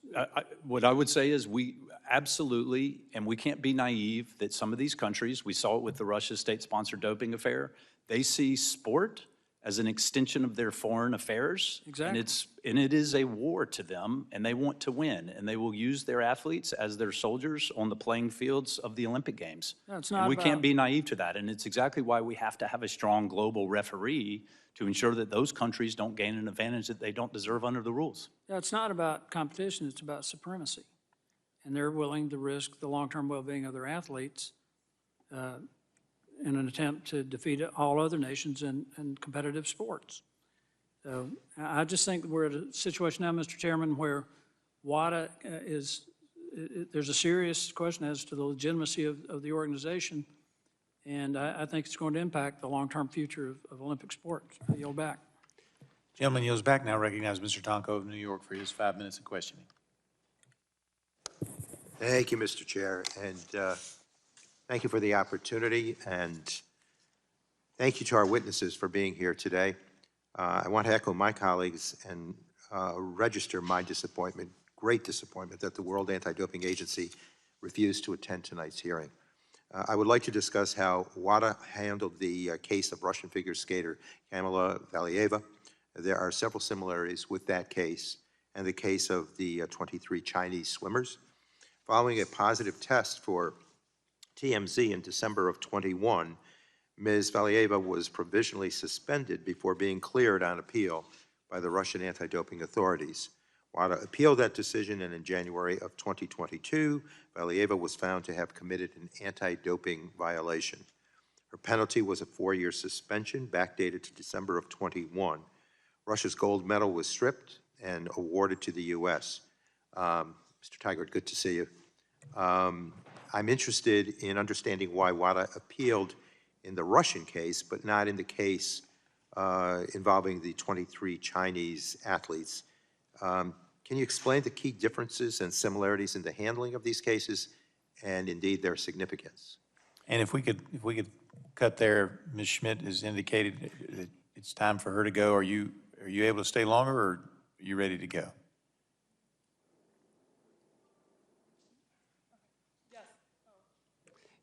what I would say is we absolutely, and we can't be naive that some of these countries, we saw it with the Russia state-sponsored doping affair, they see sport as an extension of their foreign affairs. Exactly. And it is a war to them, and they want to win, and they will use their athletes as their soldiers on the playing fields of the Olympic Games. No, it's And not we about- can't be naive to that, and it's exactly why we have to have a strong global referee to ensure that those countries don't gain an advantage that they don't deserve under the rules. Yeah, it's not about competition, it's about supremacy. And they're willing to risk the long-term well-being of their athletes in an attempt to defeat all other nations in competitive sports. So I just think we're at a situation now, Mr. Chairman, where WADA there's a serious question as to the legitimacy of the organization, and I think it's going to impact the long-term future of Olympic sports. I yield back. Gentleman yields back. Now recognize Mr. Tonko of New York for his 5 minutes of questioning. Thank you, Mr. Chair, and thank you for the opportunity, and thank you to our witnesses for being here today. I want to echo my colleagues and register my disappointment, great disappointment, that the World Anti-Doping Agency refused to attend tonight's hearing. I would like to discuss how WADA handled the case of Russian figure skater Kamila Valieva. There are several similarities with that case and the case of the 23 Chinese swimmers. Following a positive test for TMZ in December of 21, Ms. Valieva was provisionally suspended before being cleared on appeal by the Russian anti-doping authorities. WADA appealed that decision, and in January of 2022, Valieva was found to have committed an anti-doping violation. Her penalty was a 4-year suspension, backdated to December of 21. Russia's gold medal was stripped and awarded to the U.S. Mr. Tigert, good to see you. I'm interested in understanding why WADA appealed in the Russian case, but not in the case involving the 23 Chinese athletes. Can you explain the key differences and similarities in the handling of these cases and indeed their significance? And if we could cut there, Ms. Schmidt has indicated that it's time for her to go. Are you able to stay longer, or are you ready to go?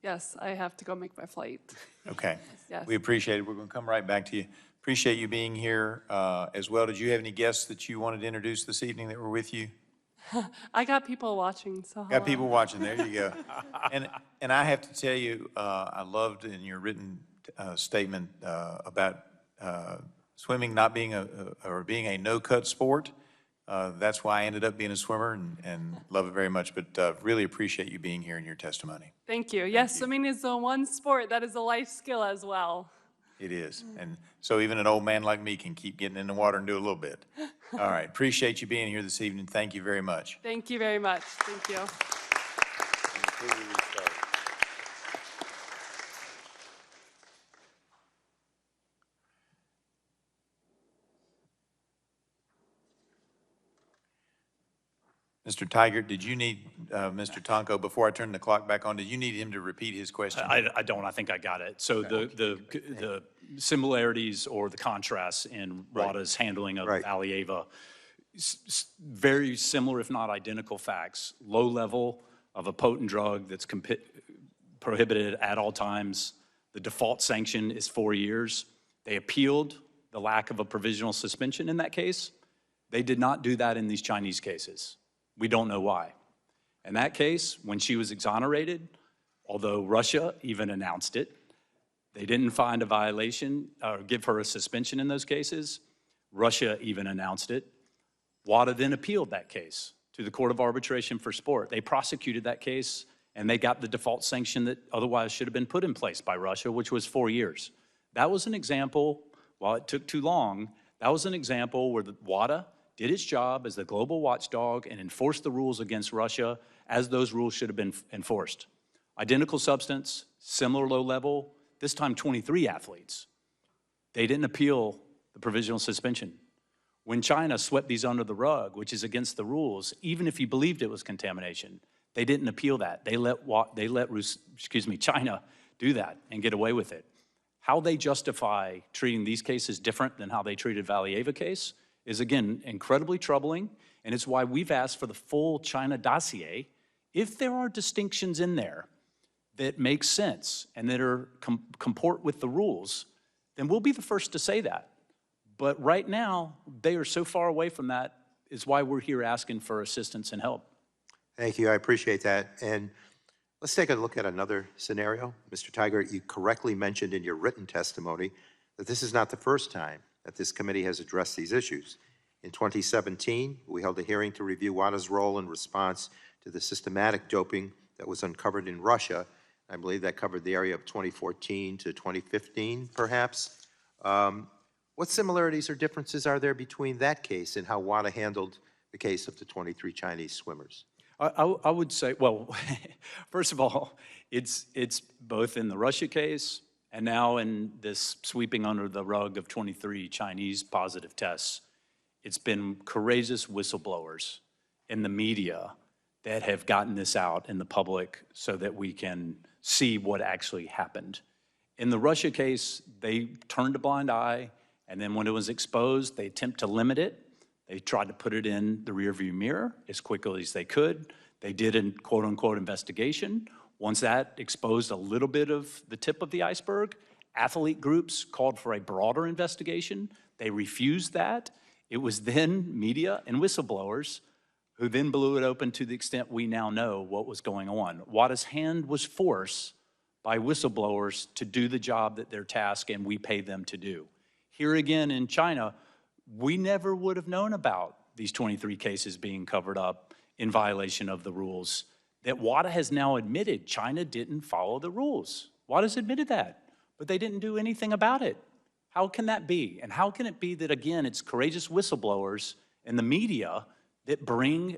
Yes, I have to go make my flight. Okay. Yes. We appreciate it. We're going to come right back to you. Appreciate you being here as well. Did you have any guests that you wanted to introduce this evening that were with you? I got people watching, so Got hello. people watching. There you go. And I have to tell you, I loved in your written statement about swimming not being being a no-cut sport. That's why I ended up being a swimmer, and love it very much. But really appreciate you being here and your testimony. Thank you. Yes, swimming is the one sport that is a life skill as well. It is. And so even an old man like me can keep getting in the water and do a little bit. All right. Appreciate you being here this evening. Thank you very much. Thank you very much. Thank you. Mr. Tigert, did you need Mr. Tonko, before I turn the clock back on, did you need him to repeat his question? I don't. I think I got it. So the similarities or the contrasts in WADA's handling of Valieva, very similar, if not identical facts. Low level of a potent drug that's prohibited at all times. The default sanction is 4 years. They appealed the lack of a provisional suspension in that case. They did not do that in these Chinese cases. We don't know why. In that case, when she was exonerated, although Russia even announced it, they didn't find a violation or give her a suspension in those cases. Russia even announced it. WADA then appealed that case to the Court of Arbitration for Sport. They prosecuted that case, and they got the default sanction that otherwise should have been put in place by Russia, which was 4 years. That was an example, while it took too long, that was an example where the WADA did its job as the global watchdog and enforced the rules against Russia as those rules should have been enforced. Identical substance, similar low level, this time 23 athletes. They didn't appeal the provisional suspension. When China swept these under the rug, which is against the rules, even if you believed it was contamination, they didn't appeal that. They let China do that and get away with it. How they justify treating these cases different than how they treated Valieva case is, again, incredibly troubling, and it's why we've asked for the full China dossier. If there are distinctions in there that make sense and that are comport with the rules, then we'll be the first to say that. But right now, they are so far away from that, is why we're here asking for assistance and help. Thank you. I appreciate that. And let's take a look at another scenario. Mr. Tigert, you correctly mentioned in your written testimony that this is not the first time that this committee has addressed these issues. In 2017, we held a hearing to review WADA's role in response to the systematic doping that was uncovered in Russia. I believe that covered the area of 2014 to 2015, perhaps. What similarities or differences are there between that case and how WADA handled the case of the 23 Chinese swimmers? I would say, well, first of all, it's both in the Russia case and now in this sweeping under the rug of 23 Chinese positive tests it's been courageous whistleblowers in the media that have gotten this out in the public so that we can see what actually happened. In the Russia case, they turned a blind eye, and then when it was exposed, they attempted to limit it. They tried to put it in the rearview mirror as quickly as they could. They did a quote-unquote investigation. Once that exposed a little bit of the tip of the iceberg, athlete groups called for a broader investigation. They refused that. It was then media and whistleblowers who then blew it open to the extent we now know what was going on. WADA's hand was forced by whistleblowers to do the job that their task and we pay them to do. Here again in China, we never would have known about these 23 cases being covered up in violation of the rules that WADA has now admitted China didn't follow the rules. WADA's admitted that, but they didn't do anything about it. How can that be? And how can it be that, again, it's courageous whistleblowers and the media that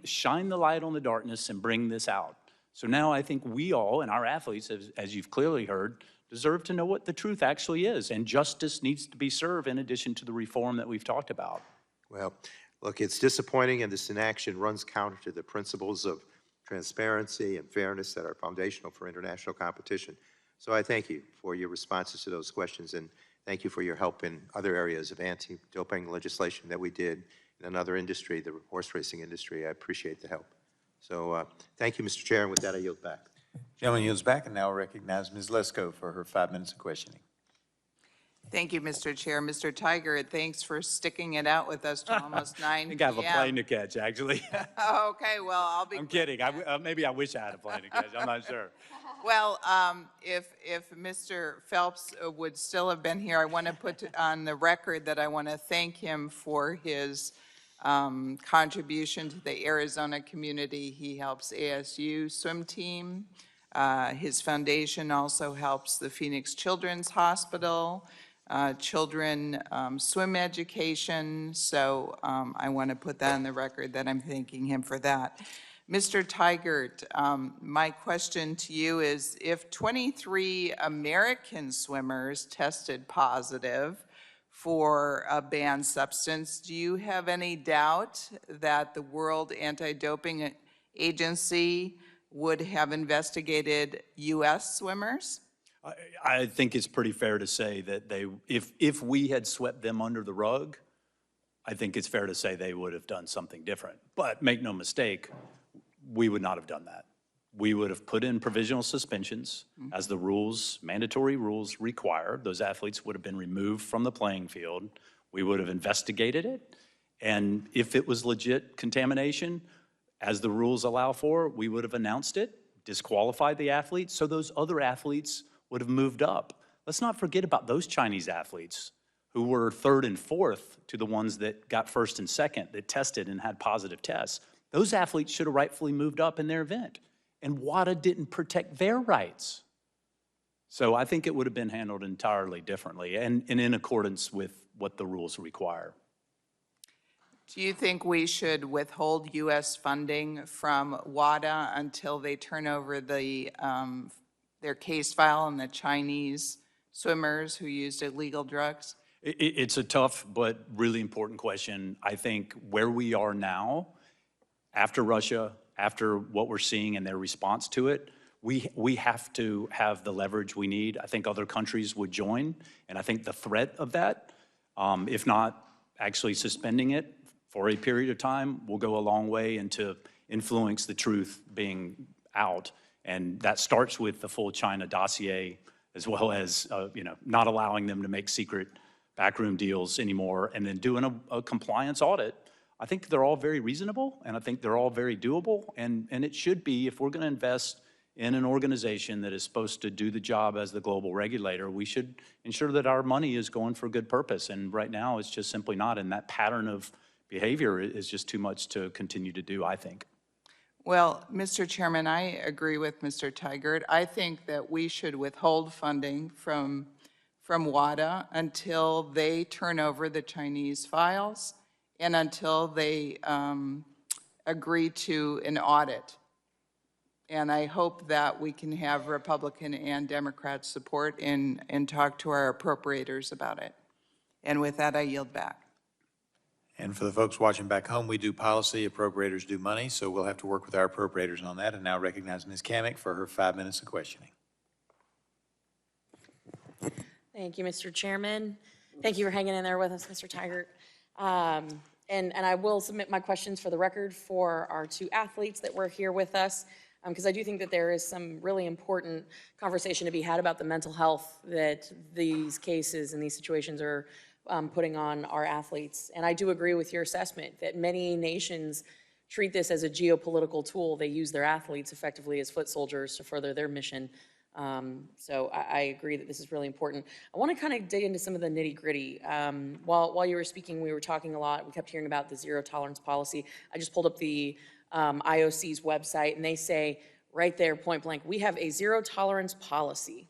shine the light on the darkness and bring this out? So now I think we all, and our athletes, as you've clearly heard, deserve to know what the truth actually is, and justice needs to be served in addition to the reform that we've talked about. Well, look, it's disappointing, and this inaction runs counter to the principles of transparency and fairness that are foundational for international competition. So I thank you for your responses to those questions, and thank you for your help in other areas of anti-doping legislation that we did in another industry, the horse racing industry. I appreciate the help. So thank you, Mr. Chair, and with that, I yield back. Gentleman yields back, and now recognize Ms. Lesko for her 5 minutes of questioning. Thank you, Mr. Chair. Mr. Tiger, thanks for sticking it out with us till almost 9 I think I have a plane to catch, actually. Okay, well, I'll be. I'm kidding. Maybe I wish I had a plane to catch. I'm not sure. Well, if Mr. Phelps would still have been here, I want to put on the record that I want to thank him for his contribution to the Arizona community. He helps ASU swim team. His foundation also helps the Phoenix Children's Hospital, children swim education. So I want to put that on the record that I'm thanking him for that. Mr. Tigert, my question to you is, if 23 American swimmers tested positive for a banned substance, do you have any doubt that the World Anti-Doping Agency would have investigated U.S. swimmers? I think it's pretty fair to say that if we had swept them under the rug, I think it's fair to say they would have done something different. But make no mistake, we would not have done that. We would have put in provisional suspensions as the rules, mandatory rules require. Those athletes would have been removed from the playing field. We would have investigated it. And if it was legit contamination, as the rules allow for, we would have announced it, disqualified the athletes, so those other athletes would have moved up. Let's not forget about those Chinese athletes who were third and fourth to the ones that got first and second, that tested and had positive tests. Those athletes should have rightfully moved up in their event. And WADA didn't protect their rights. So I think it would have been handled entirely differently and in accordance with what the rules require. Do you think we should withhold U.S. funding from WADA until they turn over their case file on the Chinese swimmers who used illegal drugs? It's a tough but really important question. I think where we are now, after Russia, after what we're seeing and their response to it, we have to have the leverage we need. I think other countries would join, and I think the threat of that, if not actually suspending it for a period of time, will go a long way into influence the truth being out. And that starts with the full China dossier, as well as not allowing them to make secret backroom deals anymore, and then doing a compliance audit. I think they're all very reasonable, and I think they're all very doable, and it should be, if we're going to invest in an organization that is supposed to do the job as the global regulator, we should ensure that our money is going for a good purpose, and right now it's just simply not, and that pattern of behavior is just too much to continue to do, I think. Well, Mr. Chairman, I agree with Mr. Tigert. I think that we should withhold funding from WADA until they turn over the Chinese files and until they agree to an audit. And I hope that we can have Republican and Democrat support and talk to our appropriators about it. And with that, I yield back. And for the folks watching back home, we do policy, appropriators do money, so we'll have to work with our appropriators on that. And now recognize Ms. Kamick for her 5 minutes of questioning. Thank you, Mr. Chairman. Thank you for hanging in there with us, Mr. Tigert. And I will submit my questions for the record for our two athletes that were here with us, because I do think that there is some really important conversation to be had about the mental health that these cases and these situations are putting on our athletes. And I do agree with your assessment that many nations treat this as a geopolitical tool. They use their athletes effectively as foot soldiers to further their mission. So I agree that this is really important. I want to kind of dig into some of the nitty gritty. While you were speaking, we were talking a lot. We kept hearing about the zero tolerance policy. I just pulled up the IOC's website, and they say right there, point blank, we have a zero tolerance policy.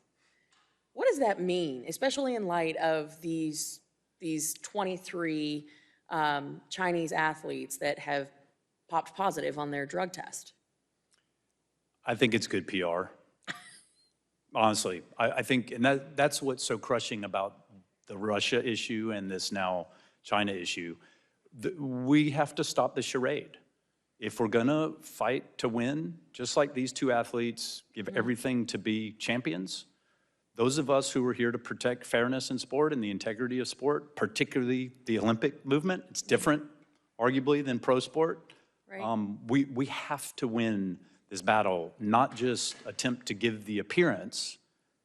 What does that mean, especially in light of these 23 Chinese athletes that have popped positive on their drug test? I think it's good PR. Honestly, I think, and that's what's so crushing about the Russia issue and this now China issue. We have to stop the charade. If we're gonna fight to win, just like these two athletes give everything to be champions, those of us who are here to protect fairness in sport and the integrity of sport, particularly the Olympic movement, it's different, arguably, than pro sport. Right. We have to win this battle, not just attempt to give the appearance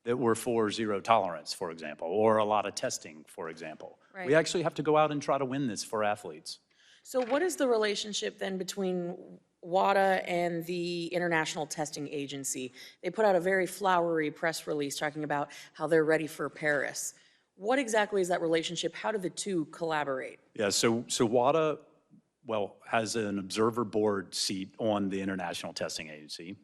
that we're for zero tolerance, for example, or a lot of testing, for example. Right. We actually have to go out and try to win this for athletes. So what is the relationship then between WADA and the International Testing Agency? They put out a very flowery press release talking about how they're ready for Paris. What exactly is that relationship? How do the two collaborate? Yeah, so WADA, well, has an observer board seat on the International Testing Agency,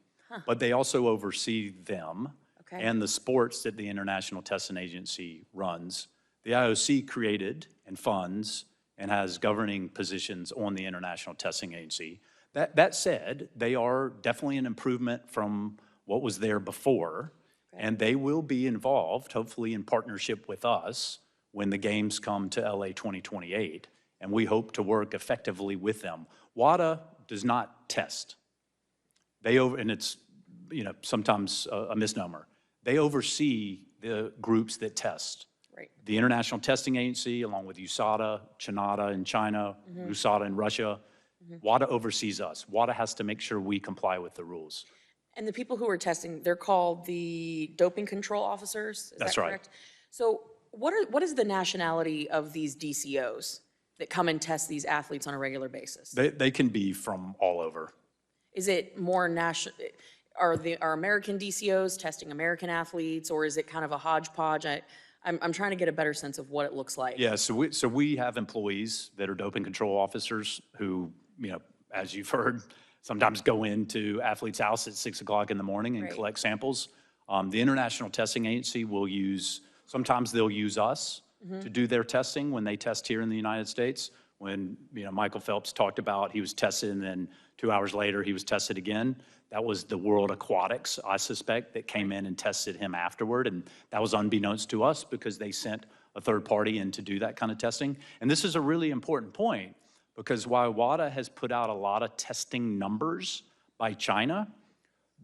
but they also oversee them and the sports that the International Testing Agency runs. The IOC created and funds and has governing positions on the International Testing Agency. That said, they are definitely an improvement from what was there before, and they will be involved, hopefully in partnership with us, when the games come to LA 2028, and we hope to work effectively with them. WADA does not test. And it's, sometimes a misnomer. They oversee the groups that test. Right. The International Testing Agency, along with USADA, CHINATA in China, USADA in Russia, WADA oversees us. WADA has to make sure we comply with the rules. And the people who are testing, they're called the doping control officers, is That's that right. correct? So what is the nationality of these DCOs that come and test these athletes on a regular basis? They can be from all over. Is it more national? Are American DCOs testing American athletes, or is it kind of a hodgepodge? I'm trying to get a better sense of what it looks like. Yeah, so we have employees that are doping control officers who, as you've heard, sometimes go into athletes' house at 6 o'clock in the morning and collect samples. The International Testing Agency will sometimes they'll use us to do their testing when they test here in the United States. When, Michael Phelps talked about he was tested and then 2 hours later he was tested again. That was the World Aquatics, I suspect, that came in and tested him afterward. And that was unbeknownst to us because they sent a third party in to do that kind of testing. And this is a really important point because while WADA has put out a lot of testing numbers by China,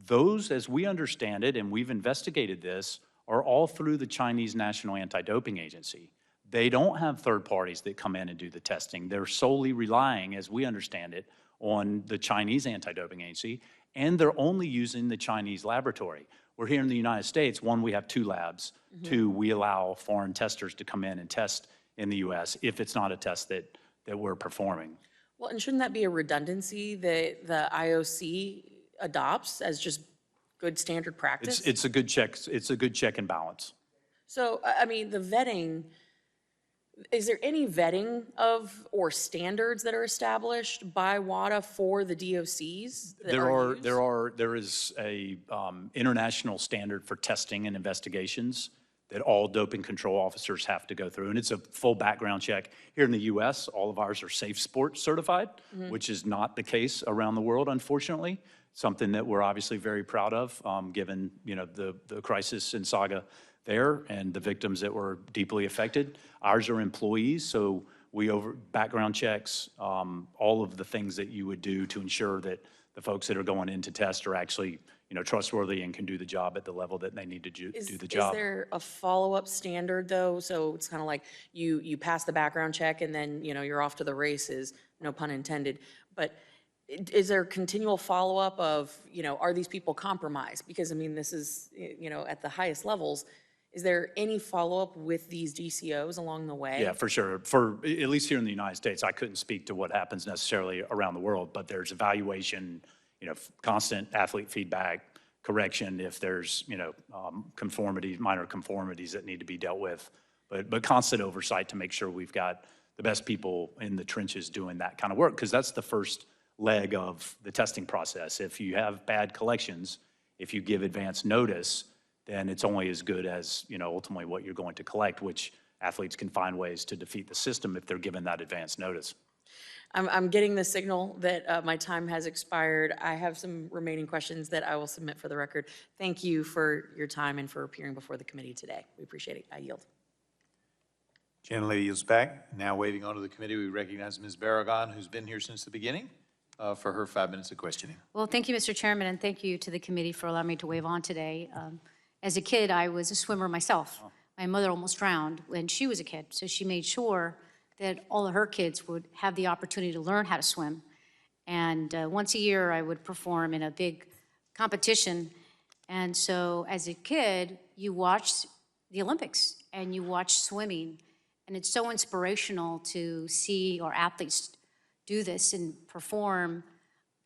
those, as we understand it, and we've investigated this, are all through the Chinese National Anti-Doping Agency. They don't have third parties that come in and do the testing. They're solely relying, as we understand it, on the Chinese Anti-Doping Agency, and they're only using the Chinese laboratory. We're here in the United States, one, we have 2 labs. 2, we allow foreign testers to come in and test in the US if it's not a test that we're performing. Well, and shouldn't that be a redundancy that the IOC adopts as just good standard practice? It's a good check. It's a good check and balance. So, I mean, the vetting, is there any vetting or standards that are established by WADA for the DOCs that are used? There is a international standard for testing and investigations that all doping control officers have to go through, and it's a full background check. Here in the U.S., all of ours are Safe Sport certified, which is not the case around the world, unfortunately. Something that we're obviously very proud of, given the crisis and saga there and the victims that were deeply affected. Ours are employees, so background checks, all of the things that you would do to ensure that the folks that are going in to test are actually, trustworthy and can do the job at the level that they need to do the job. Is there a follow-up standard, though? So it's kind of like you pass the background check and then, you're off to the races, no pun intended. But is there continual follow-up of, are these people compromised? Because, I mean, this is, at the highest levels. Is there any follow-up with these DCOs along the way? Yeah, for sure. At least here in the United States, I couldn't speak to what happens necessarily around the world, but there's evaluation, constant athlete feedback, correction if there's, conformities, minor conformities that need to be dealt with, but constant oversight to make sure we've got the best people in the trenches doing that kind of work, because that's the first leg of the testing process. If you have bad collections, if you give advance notice, then it's only as good as, ultimately what you're going to collect, which athletes can find ways to defeat the system if they're given that advance notice. I'm getting the signal that my time has expired. I have some remaining questions that I will submit for the record. Thank you for your time and for appearing before the committee today. We appreciate it. I yield. Gentlelady yields back. Now waving on to the committee, we recognize Ms. Barragan, who's been here since the beginning, for her 5 minutes of questioning. Well, thank you, Mr. Chairman, and thank you to the committee for allowing me to wave on today. As a kid, I was a swimmer myself. My mother almost drowned when she was a kid, so she made sure that all of her kids would have the opportunity to learn how to swim. And once a year, I would perform in a big competition. And so as a kid, you watch the Olympics and you watch swimming. And it's so inspirational to see our athletes do this and perform.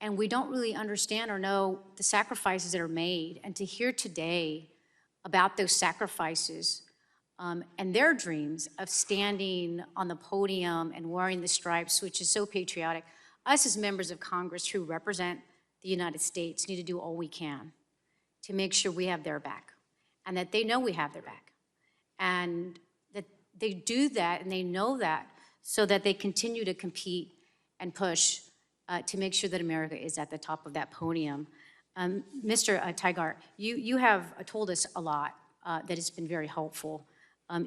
And we don't really understand or know the sacrifices that are made. And to hear today about those sacrifices and their dreams of standing on the podium and wearing the stripes, which is so patriotic. Us as members of Congress who represent the United States need to do all we can to make sure we have their back and that they know we have their back. And that they do that and they know that so that they continue to compete and push to make sure that America is at the top of that podium. Mr. Tigart, you have told us a lot that has been very helpful.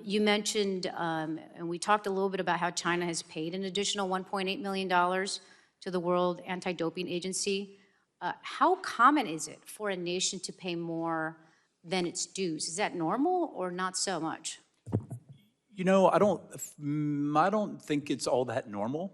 You mentioned, and we talked a little bit about how China has paid an additional $1.8 million to the World Anti-Doping Agency. How common is it for a nation to pay more than its dues? Is that normal or not so much? I don't think it's all that normal.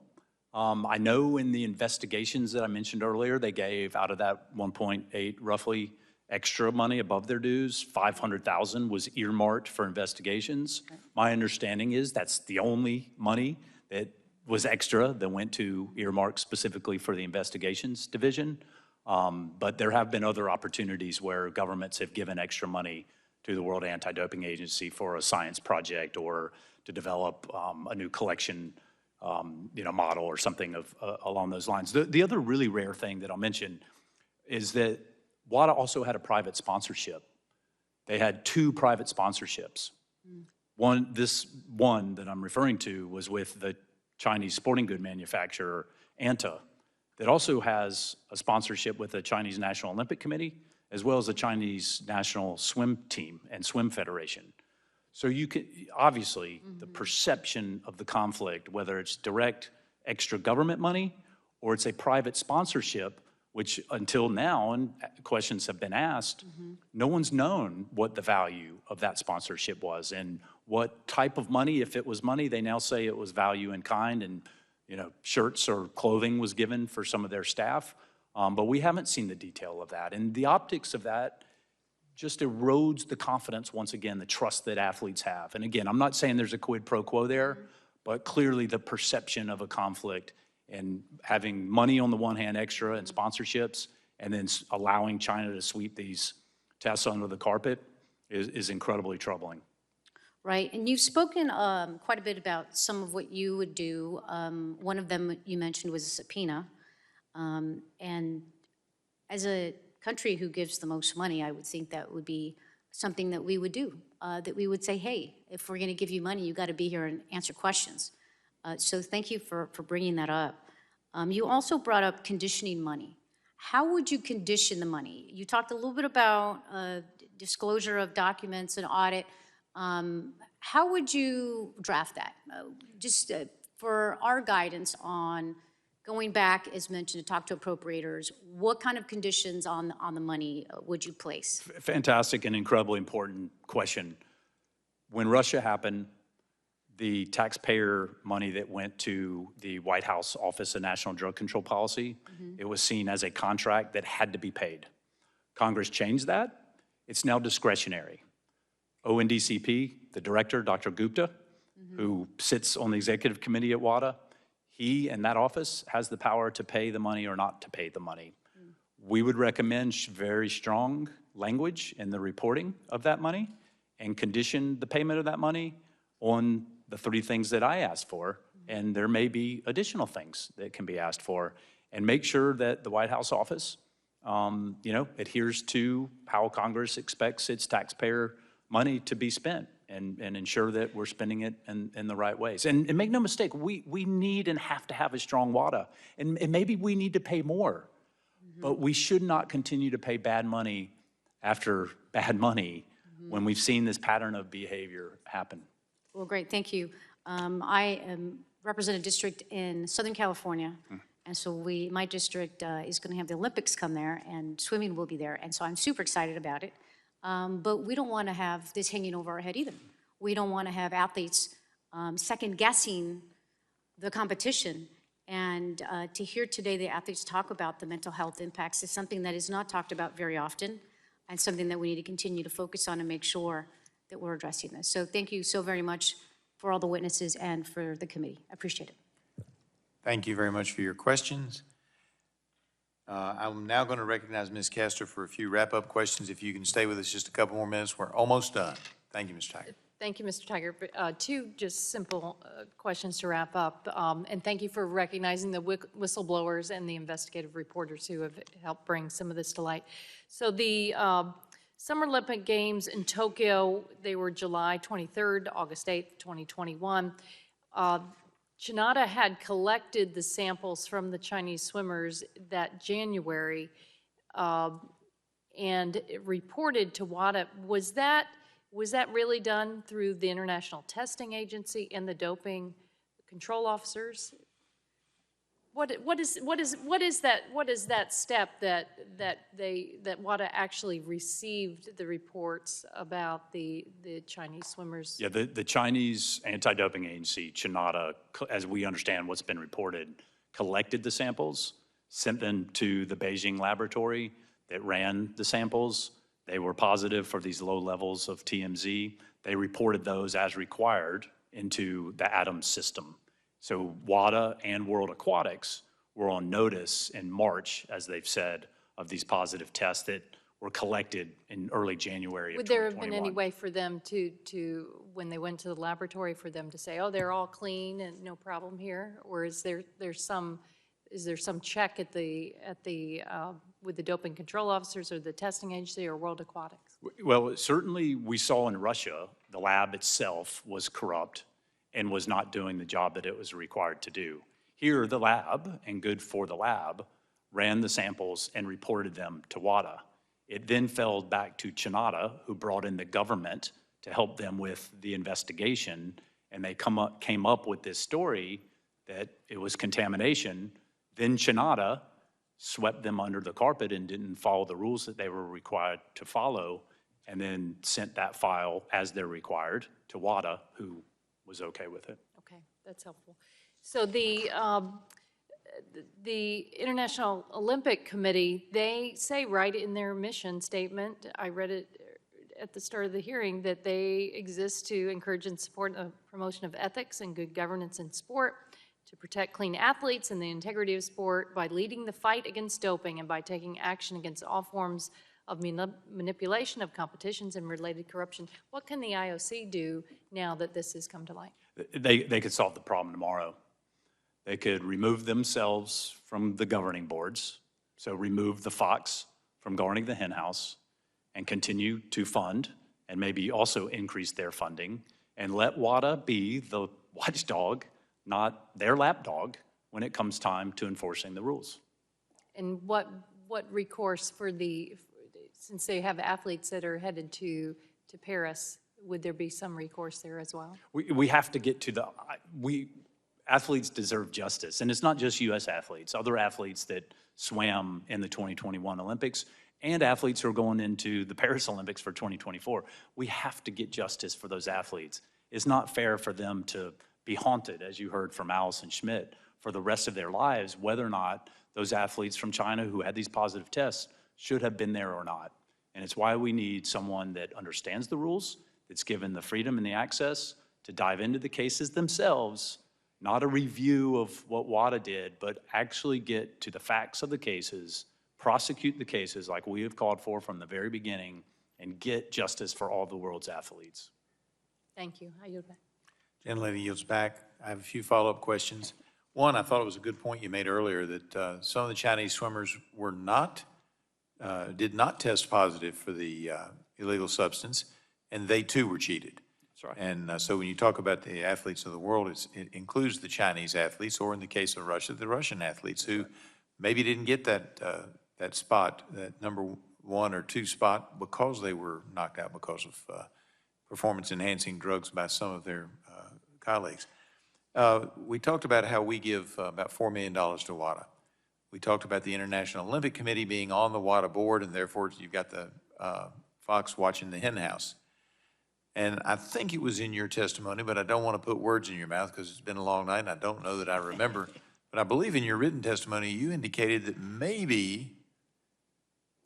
I know in the investigations that I mentioned earlier, they gave out of that 1.8 roughly extra money above their dues, 500,000 was earmarked for investigations. My understanding is that's the only money that was extra that went to earmark specifically for the investigations division. But there have been other opportunities where governments have given extra money to the World Anti-Doping Agency for a science project or to develop a new collection model or something along those lines. The other really rare thing that I'll mention is that WADA also had a private sponsorship. They had 2 private sponsorships. This one that I'm referring to was with the Chinese sporting good manufacturer, Anta, that also has a sponsorship with the Chinese National Olympic Committee, as well as the Chinese National Swim Team and Swim Federation. So you can, obviously, the perception of the conflict, whether it's direct extra government money or it's a private sponsorship, which until now, and questions have been asked, no one's known what the value of that sponsorship was and what type of money, if it was money, they now say it was value in kind and shirts or clothing was given for some of their staff. But we haven't seen the detail of that. And the optics of that just erodes the confidence, once again, the trust that athletes have. And again, I'm not saying there's a quid pro quo there, but clearly the perception of a conflict and having money on the one hand extra and sponsorships and then allowing China to sweep these tests under the carpet is incredibly troubling. Right, and you've spoken quite a bit about some of what you would do. One of them you mentioned was a subpoena. And as a country who gives the most money, I would think that would be something that we would do, that we would say, hey, if we're gonna give you money, you gotta be here and answer questions. So thank you for bringing that up. You also brought up conditioning money. How would you condition the money? You talked a little bit about disclosure of documents and audit. How would you draft that? Just for our guidance on going back, as mentioned, to talk to appropriators, what kind of conditions on the money would you place? Fantastic and incredibly important question. When Russia happened, the taxpayer money that went to the White House Office of National Drug Control Policy, it was seen as a contract that had to be paid. Congress changed that. It's now discretionary. ONDCP, the director, Dr. Gupta, who sits on the executive committee at WADA, he and that office has the power to pay the money or not to pay the money. We would recommend very strong language in the reporting of that money and condition the payment of that money on the 3 things that I asked for, and there may be additional things that can be asked for, and make sure that the White House office, adheres to how Congress expects its taxpayer money to be spent, and ensure that we're spending it in the right ways. And make no mistake, we need and have to have a strong WADA, and maybe we need to pay more, but we should not continue to pay bad money after bad money when we've seen this pattern of behavior happen. Well, great, thank you. I represent a district in Southern California, and so my district is going to have the Olympics come there, and swimming will be there, and so I'm super excited about it. But we don't want to have this hanging over our head either. We don't want to have athletes second-guessing the competition. And to hear today the athletes talk about the mental health impacts is something that is not talked about very often, and something that we need to continue to focus on and make sure that we're addressing this. So thank you so very much for all the witnesses and for the committee. I appreciate it. Thank you very much for your questions. I'm now going to recognize Ms. Castor for a few wrap-up questions. If you can stay with us just a couple more minutes, we're almost done. Thank you, Mr. Tiger. Thank you, Mr. Tiger. 2 just simple questions to wrap up. And thank you for recognizing the whistleblowers and the investigative reporters who have helped bring some of this to light. So the Summer Olympic Games in Tokyo, they were July 23rd, August 8th, 2021. Chinada had collected the samples from the Chinese swimmers that January and reported to WADA. Was that really done through the International Testing Agency and the doping control officers? What is that step that WADA actually received the reports about the Chinese swimmers? Yeah, the Chinese anti-doping agency, Chinada, as we understand what's been reported, collected the samples, sent them to the Beijing laboratory that ran the samples. They were positive for these low levels of TMZ. They reported those as required into the ATOM system. So WADA and World Aquatics were on notice in March, as they've said, of these positive tests that were collected in early January of 2021. Would there have been any way for them to when they went to the laboratory, for them to say, oh, they're all clean and no problem here? Or is there some check at the with the doping control officers or the testing agency or World Aquatics? Well, certainly we saw in Russia, the lab itself was corrupt and was not doing the job that it was required to do. Here, the lab, and good for the lab, ran the samples and reported them to WADA. It then fell back to Chinada, who brought in the government to help them with the investigation, and they came up with this story that it was contamination. Then Chinada swept them under the carpet and didn't follow the rules that they were required to follow, and then sent that file as they're required to WADA, who was okay with it. Okay, that's helpful. So the International Olympic Committee, they say right in their mission statement, I read it at the start of the hearing, that they exist to encourage and support the promotion of ethics and good governance in sport, to protect clean athletes and the integrity of sport by leading the fight against doping and by taking action against all forms of manipulation of competitions and related corruption. What can the IOC do now that this has come to light? They could solve the problem tomorrow. They could remove themselves from the governing boards, so remove the fox from guarding the hen house, and continue to fund and maybe also increase their funding, and let WADA be the watchdog, not their lapdog, when it comes time to enforcing the rules. And what recourse since they have athletes that are headed to Paris, would there be some recourse there as well? We have to get to athletes deserve justice. And it's not just U.S. athletes, other athletes that swam in the 2021 Olympics and athletes who are going into the Paris Olympics for 2024. We have to get justice for those athletes. It's not fair for them to be haunted, as you heard from Allison Schmidt, for the rest of their lives, whether or not those athletes from China who had these positive tests should have been there or not. And it's why we need someone that understands the rules, that's given the freedom and the access to dive into the cases themselves, not a review of what WADA did, but actually get to the facts of the cases, prosecute the cases like we have called for from the very beginning, and get justice for all the world's athletes. Thank you. I yield back. Gentlelady yields back. I have a few follow-up questions. One, I thought it was a good point you made earlier that some of the Chinese swimmers were not, did not test positive for the illegal substance, and they too were cheated. That's right. And so when you talk about the athletes of the world, it includes the Chinese athletes, or in the case of Russia, the Russian athletes who maybe didn't get that spot, that number 1 or 2 spot, because they were knocked out because of performance-enhancing drugs by some of their colleagues. We talked about how we give about $4 million to WADA. We talked about the International Olympic Committee being on the WADA board, and therefore you've got the fox watching the hen house. And I think it was in your testimony, but I don't want to put words in your mouth because it's been a long night and I don't know that I remember. But I believe in your written testimony, you indicated that maybe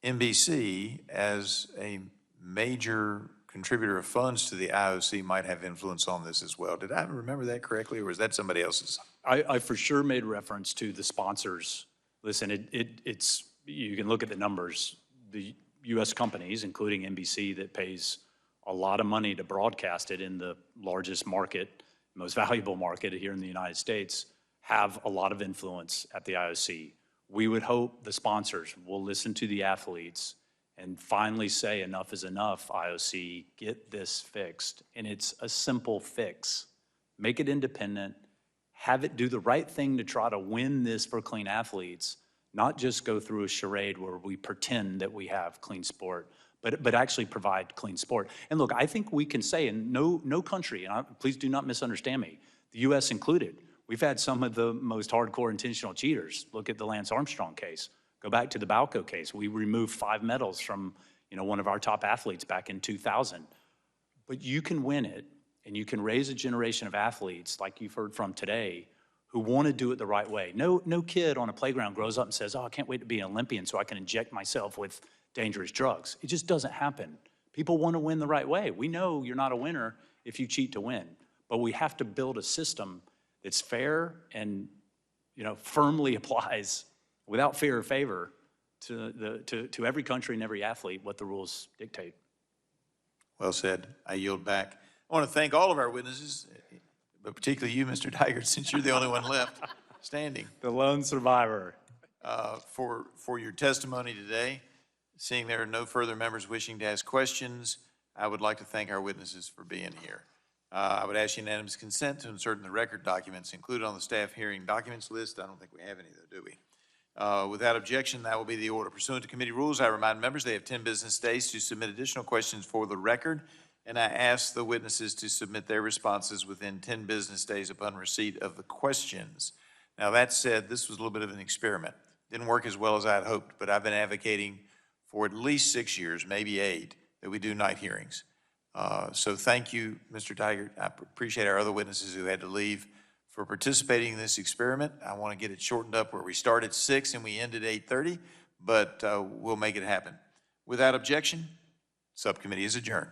NBC, as a major contributor of funds to the IOC, might have influence on this as well. Did I remember that correctly, or was that somebody else's? I for sure made reference to the sponsors. Listen, it's you can look at the numbers. The U.S. companies, including NBC, that pays a lot of money to broadcast it in the largest market, most valuable market here in the United States, have a lot of influence at the IOC. We would hope the sponsors will listen to the athletes and finally say enough is enough, IOC, get this fixed. And it's a simple fix. Make it independent, have it do the right thing to try to win this for clean athletes, not just go through a charade where we pretend that we have clean sport, but actually provide clean sport. And look, I think we can say in no country, and please do not misunderstand me, the U.S. included, we've had some of the most hardcore intentional cheaters. Look at the Lance Armstrong case. Go back to the Balco case. We removed 5 medals from one of our top athletes back in 2000. But you can win it, and you can raise a generation of athletes like you've heard from today who want to do it the right way. No kid on a playground grows up and says, oh, I can't wait to be an Olympian so I can inject myself with dangerous drugs. It just doesn't happen. People want to win the right way. We know you're not a winner if you cheat to win, but we have to build a system that's fair and firmly applies without fear or favor to every country and every athlete what the rules dictate. Well said. I yield back. I want to thank all of our witnesses, but particularly you, Mr. Tigert, since you're the only one left standing. The lone survivor. For your testimony today. Seeing there are no further members wishing to ask questions, I would like to thank our witnesses for being here. I would ask unanimous consent to insert in the record documents included on the staff hearing documents list. I don't think we have any though, do we? Without objection, that will be the order. Pursuant to committee rules, I remind members they have 10 business days to submit additional questions for the record, and I ask the witnesses to submit their responses within 10 business days upon receipt of the questions. Now, that said, this was a little bit of an experiment. Didn't work as well as I had hoped, but I've been advocating for at least 6 years, maybe 8, that we do night hearings. So thank you, Mr. Tigert. I appreciate our other witnesses who had to leave for participating in this experiment. I want to get it shortened up where we start at 6 and we end at 8:30, but we'll make it happen. Without objection, subcommittee is adjourned.